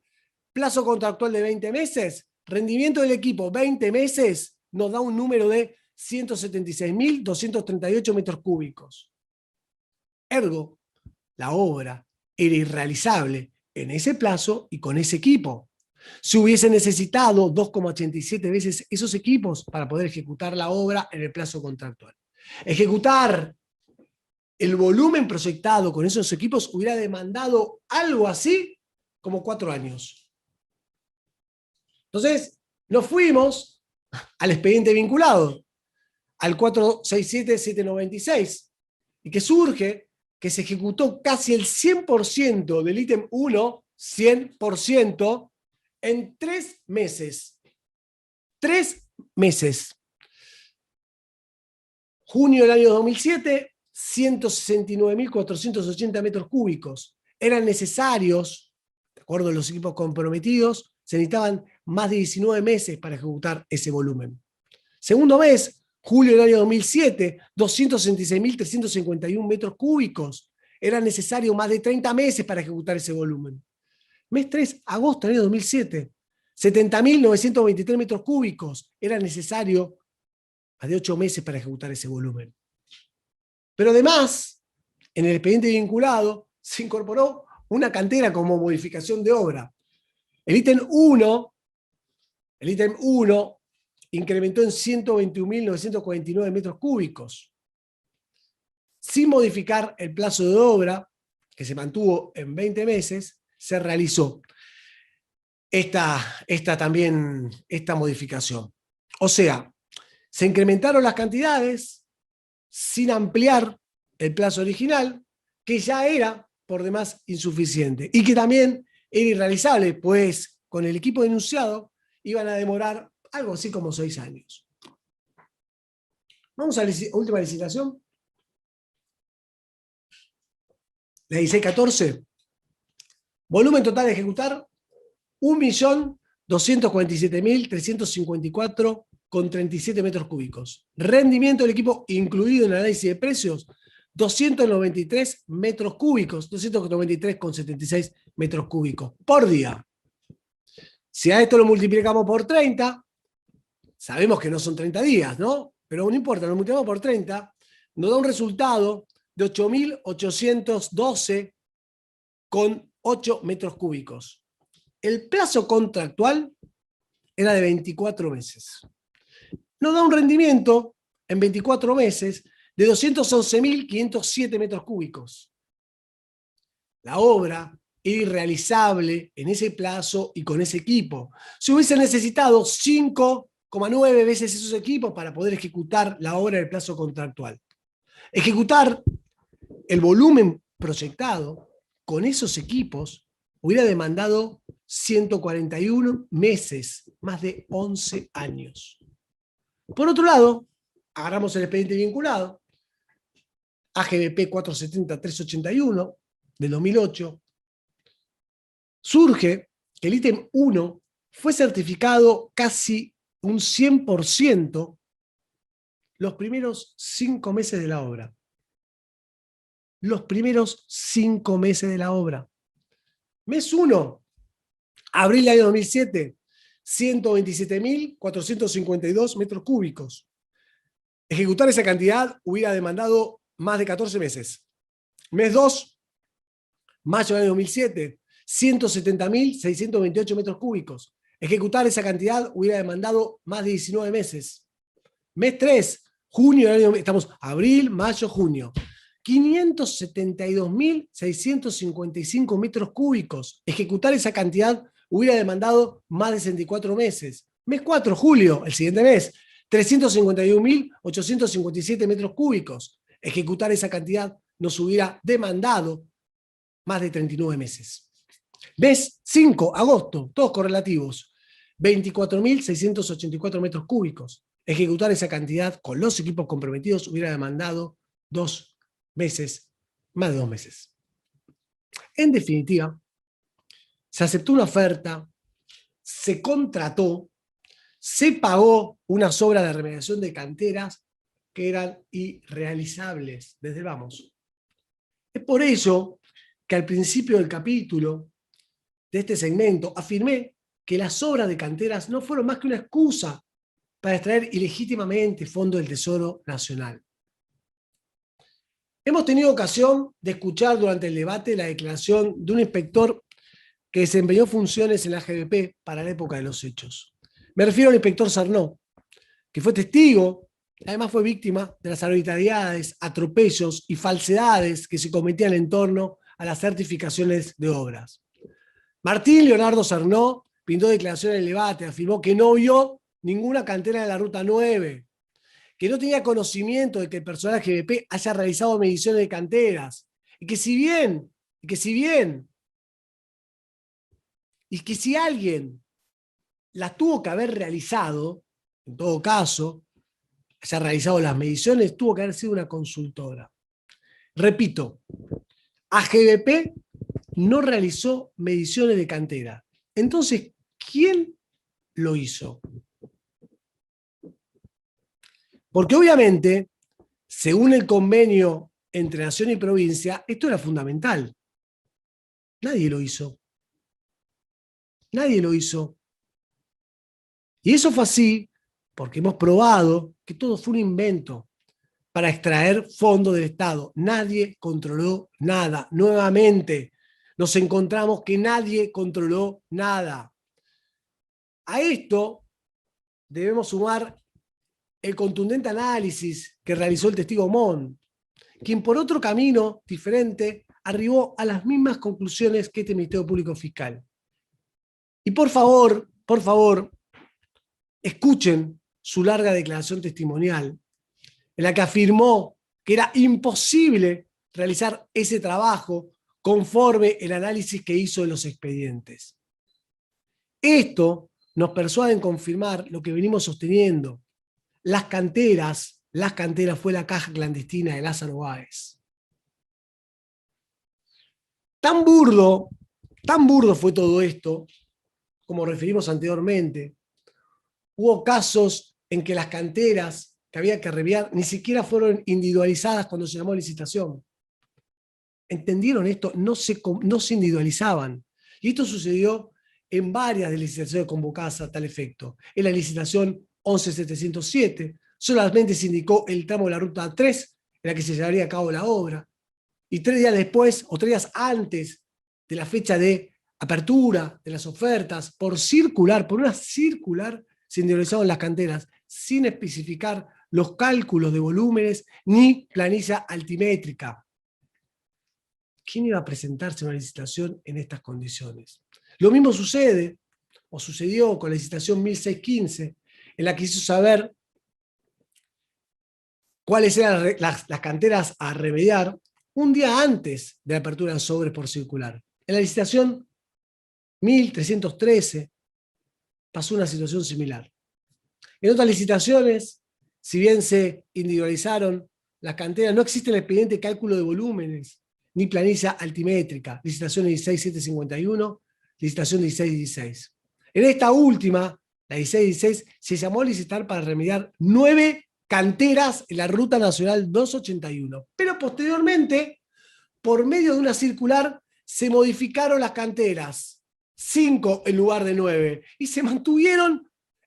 Plazo contractual de 20 meses, rendimiento del equipo 20 meses, nos da un número de 176.238 metros cúbicos. Ergo, la obra era irrealizable en ese plazo y con ese equipo. Se hubiese necesitado 2,87 veces esos equipos para poder ejecutar la obra en el plazo contractual. Ejecutar el volumen proyectado con esos equipos hubiera demandado algo así como 4 años. Entonces, nos fuimos al expediente vinculado, al 467-796, y que surge que se ejecutó casi el 100% del ítem 1, 100%, en 3 meses. 3 meses. Junio del año 2007, 169.480 metros cúbicos. Eran necesarios, de acuerdo a los equipos comprometidos, se necesitaban más de 19 meses para ejecutar ese volumen. Segundo mes, julio del año 2007, 266.351 metros cúbicos. Era necesario más de 30 meses para ejecutar ese volumen. Mes 3, agosto del año 2007, 70.923 metros cúbicos. Era necesario más de 8 meses para ejecutar ese volumen. Pero además, en el expediente vinculado, se incorporó una cantera como modificación de obra. El ítem 1 incrementó en 121.949 metros cúbicos, sin modificar el plazo de obra, que se mantuvo en 20 meses, se realizó esta modificación. O sea, se incrementaron las cantidades sin ampliar el plazo original, que ya era por demás insuficiente y que también era irrealizable, pues con el equipo denunciado iban a demorar algo así como 6 años. Vamos a la última licitación. La 1614. Volumen total de ejecutar, 1.247.354,37 metros cúbicos. Rendimiento del equipo incluido en el análisis de precios, 293 metros cúbicos, 293,76 metros cúbicos por día. Si a esto lo multiplicamos por 30, sabemos que no son 30 días, ¿no? Pero no importa, lo multiplicamos por 30, nos da un resultado de 8.812,8 metros cúbicos. El plazo contractual era de 24 meses. Nos da un rendimiento en 24 meses de 211.507 metros cúbicos. La obra era irrealizable en ese plazo y con ese equipo. Se hubiese necesitado 5,9 veces esos equipos para poder ejecutar la obra en el plazo contractual. Ejecutar el volumen proyectado con esos equipos hubiera demandado 141 meses, más de 11 años. Por otro lado, agarramos el expediente vinculado, AGBP 470-381 del 2008, surge que el ítem 1 fue certificado casi un 100% los primeros 5 meses de la obra. Los primeros 5 meses de la obra. Mes 1, abril del año 2007, 127.452 metros cúbicos. Ejecutar esa cantidad hubiera demandado más de 14 meses. Mes 2, mayo del año 2007, 170.628 metros cúbicos. Ejecutar esa cantidad hubiera demandado más de 19 meses. Mes 3, junio del año, estamos abril, mayo, junio. 572.655 metros cúbicos. Ejecutar esa cantidad hubiera demandado más de 64 meses. Mes 4, julio, el siguiente mes, 351.857 metros cúbicos. Ejecutar esa cantidad nos hubiera demandado más de 39 meses. Mes 5, agosto, todos correlativos, 24.684 metros cúbicos. Ejecutar esa cantidad con los equipos comprometidos hubiera demandado 2 meses, más de 2 meses. En definitiva, se aceptó una oferta, se contrató, se pagó unas obras de remediación de canteras que eran irrealizables desde el vamos. Es por ello que al principio del capítulo de este segmento afirmé que las obras de canteras no fueron más que una excusa para extraer ilegítimamente fondos del Tesoro Nacional. Hemos tenido ocasión de escuchar durante el debate la declaración de un inspector que desempeñó funciones en la AGBP para la época de los hechos. Me refiero al inspector Sarnó, que fue testigo, además fue víctima de las arbitrariedades, atropellos y falsedades que se cometían en torno a las certificaciones de obras. Martín Leonardo Sarnó pintó declaración en el debate, afirmó que no vio ninguna cantera de la Ruta 9, que no tenía conocimiento de que el personal GBP haya realizado mediciones de canteras, y que si alguien las tuvo que haber realizado, en todo caso, haya realizado las mediciones, tuvo que haber sido una consultora. Repito, AGBP no realizó mediciones de cantera. Entonces, ¿quién lo hizo? Porque obviamente, según el convenio entre Nación y provincia, esto era fundamental. Nadie lo hizo. Nadie lo hizo. Y eso fue así porque hemos probado que todo fue un invento para extraer fondos del Estado. Nadie controló nada. Nuevamente, nos encontramos que nadie controló nada. A esto debemos sumar el contundente análisis que realizó el testigo Mon, quien por otro camino diferente arribó a las mismas conclusiones que este Ministerio Público Fiscal. Y por favor, escuchen su larga declaración testimonial, en la que afirmó que era imposible realizar ese trabajo conforme el análisis que hizo de los expedientes. Esto nos persuade en confirmar lo que venimos sosteniendo. Las canteras fue la caja clandestina de Lázaro Báez. Tan burdo fue todo esto, como referimos anteriormente. Hubo casos en que las canteras que había que remediar ni siquiera fueron individualizadas cuando se llamó licitación. ¿Entendieron esto? No se individualizaban. Y esto sucedió en varias de las licitaciones convocadas a tal efecto. En la licitación 11.707, solamente se indicó el tramo de la ruta 3 en la que se llevaría a cabo la obra. Y 3 días después, o 3 días antes de la fecha de apertura de las ofertas, por una circular, se individualizaron las canteras, sin especificar los cálculos de volúmenes, ni planilla altimétrica. ¿Quién iba a presentarse a una licitación en estas condiciones? Lo mismo sucede, o sucedió con la licitación 1615, en la que hizo saber cuáles eran las canteras a remediar un día antes de la apertura de sobres por circular. En la licitación 1313 pasó una situación similar. En otras licitaciones, si bien se individualizaron las canteras, no existe el expediente de cálculo de volúmenes, ni planilla altimétrica. Licitación 16751, licitación 1616. En esta última, la 1616, se llamó a licitar para remediar 9 canteras en la Ruta Nacional 281. Pero posteriormente, por medio de una circular, se modificaron las canteras. 5 en lugar de 9. Y se mantuvo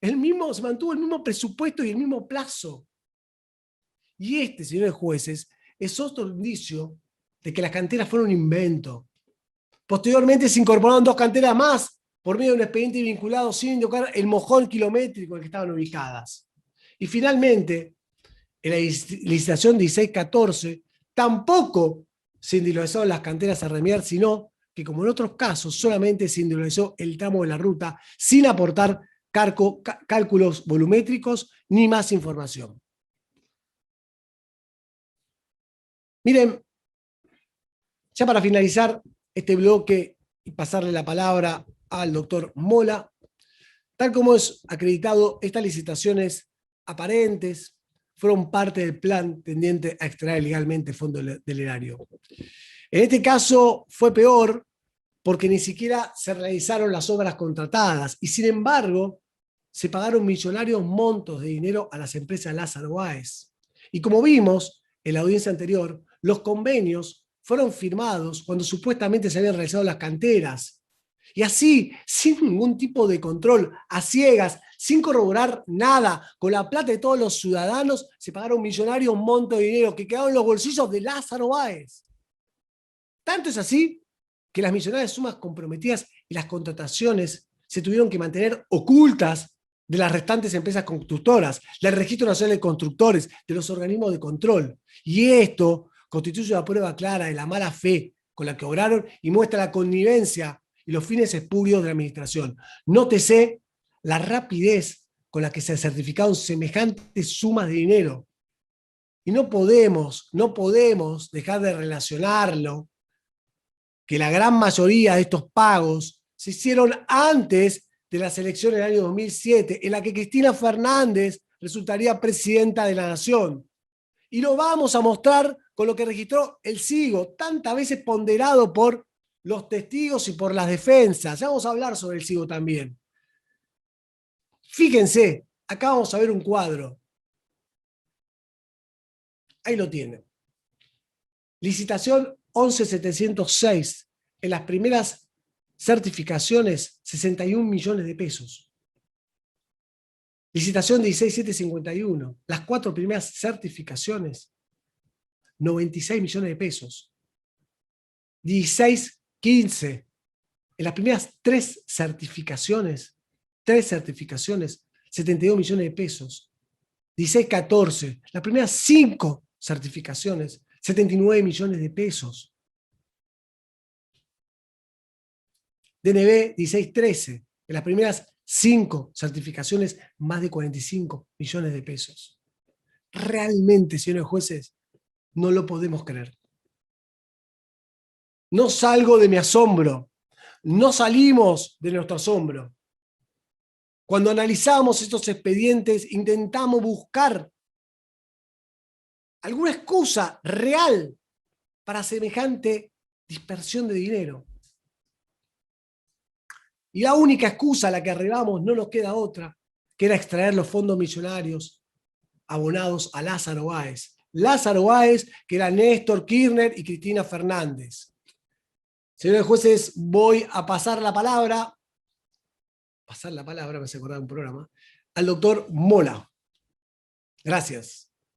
el mismo presupuesto y el mismo plazo. Y este, señores jueces, es otro indicio de que las canteras fueron un invento. Posteriormente se incorporaron 2 canteras más por medio de un expediente vinculado sin indicar el mojón kilométrico en el que estaban ubicadas. Y finalmente, en la licitación 1614, tampoco se individualizaron las canteras a remediar, sino que, como en otros casos, solamente se individualizó el tramo de la ruta sin aportar cálculos volumétricos ni más información. Miren, ya para finalizar este bloque y pasarle la palabra al doctor Mola, tal como es acreditado, estas licitaciones aparentes fueron parte del plan tendiente a extraer legalmente fondos del erario. En este caso fue peor porque ni siquiera se realizaron las obras contratadas y, sin embargo, se pagaron millonarios montos de dinero a las empresas Lázaro Báez. Y como vimos en la audiencia anterior, los convenios fueron firmados cuando supuestamente se habían realizado las canteras. Y así, sin ningún tipo de control, a ciegas, sin corroborar nada, con la plata de todos los ciudadanos, se pagaron millonarios montos de dinero que quedaron en los bolsillos de Lázaro Báez. Tanto es así que las millonarias sumas comprometidas y las contrataciones se tuvieron que mantener ocultas de las restantes empresas constructoras, del Registro Nacional de Constructores, de los organismos de control. Y esto constituye una prueba clara de la mala fe con la que obraron y muestra la connivencia y los fines espurios de la administración. Nótese la rapidez con la que se certificaron semejantes sumas de dinero. Y no podemos dejar de relacionarlo, que la gran mayoría de estos pagos se hicieron antes de las elecciones del año 2007, en la que Cristina Fernández resultaría presidenta de la Nación. Y lo vamos a mostrar con lo que registró el SIGO, tantas veces ponderado por los testigos y por las defensas. Ya vamos a hablar sobre el SIGO también. Fíjense, acá vamos a ver un cuadro. Ahí lo tienen. Licitación 11.706. En las primeras certificaciones, 61 millones de pesos. Licitación 16.751. Las 4 primeras certificaciones, 96 millones de pesos. 16.15. En las primeras 3 certificaciones, 72 millones de pesos. 16.14. Las primeras 5 certificaciones, 79 millones de pesos. DNB 1613, en las primeras 5 certificaciones, más de 45 millones de pesos. Realmente, señores jueces, no lo podemos creer. No salgo de mi asombro, no salimos de nuestro asombro. Cuando analizamos estos expedientes, intentamos buscar alguna excusa real para semejante dispersión de dinero. Y la única excusa a la que arribamos, no nos queda otra, que era extraer los fondos millonarios abonados a Lázaro Báez. Lázaro Báez, que era Néstor Kirchner y Cristina Fernández. Señores jueces, voy a pasar la palabra, me hace acordar de un programa, al doctor Mola. Gracias.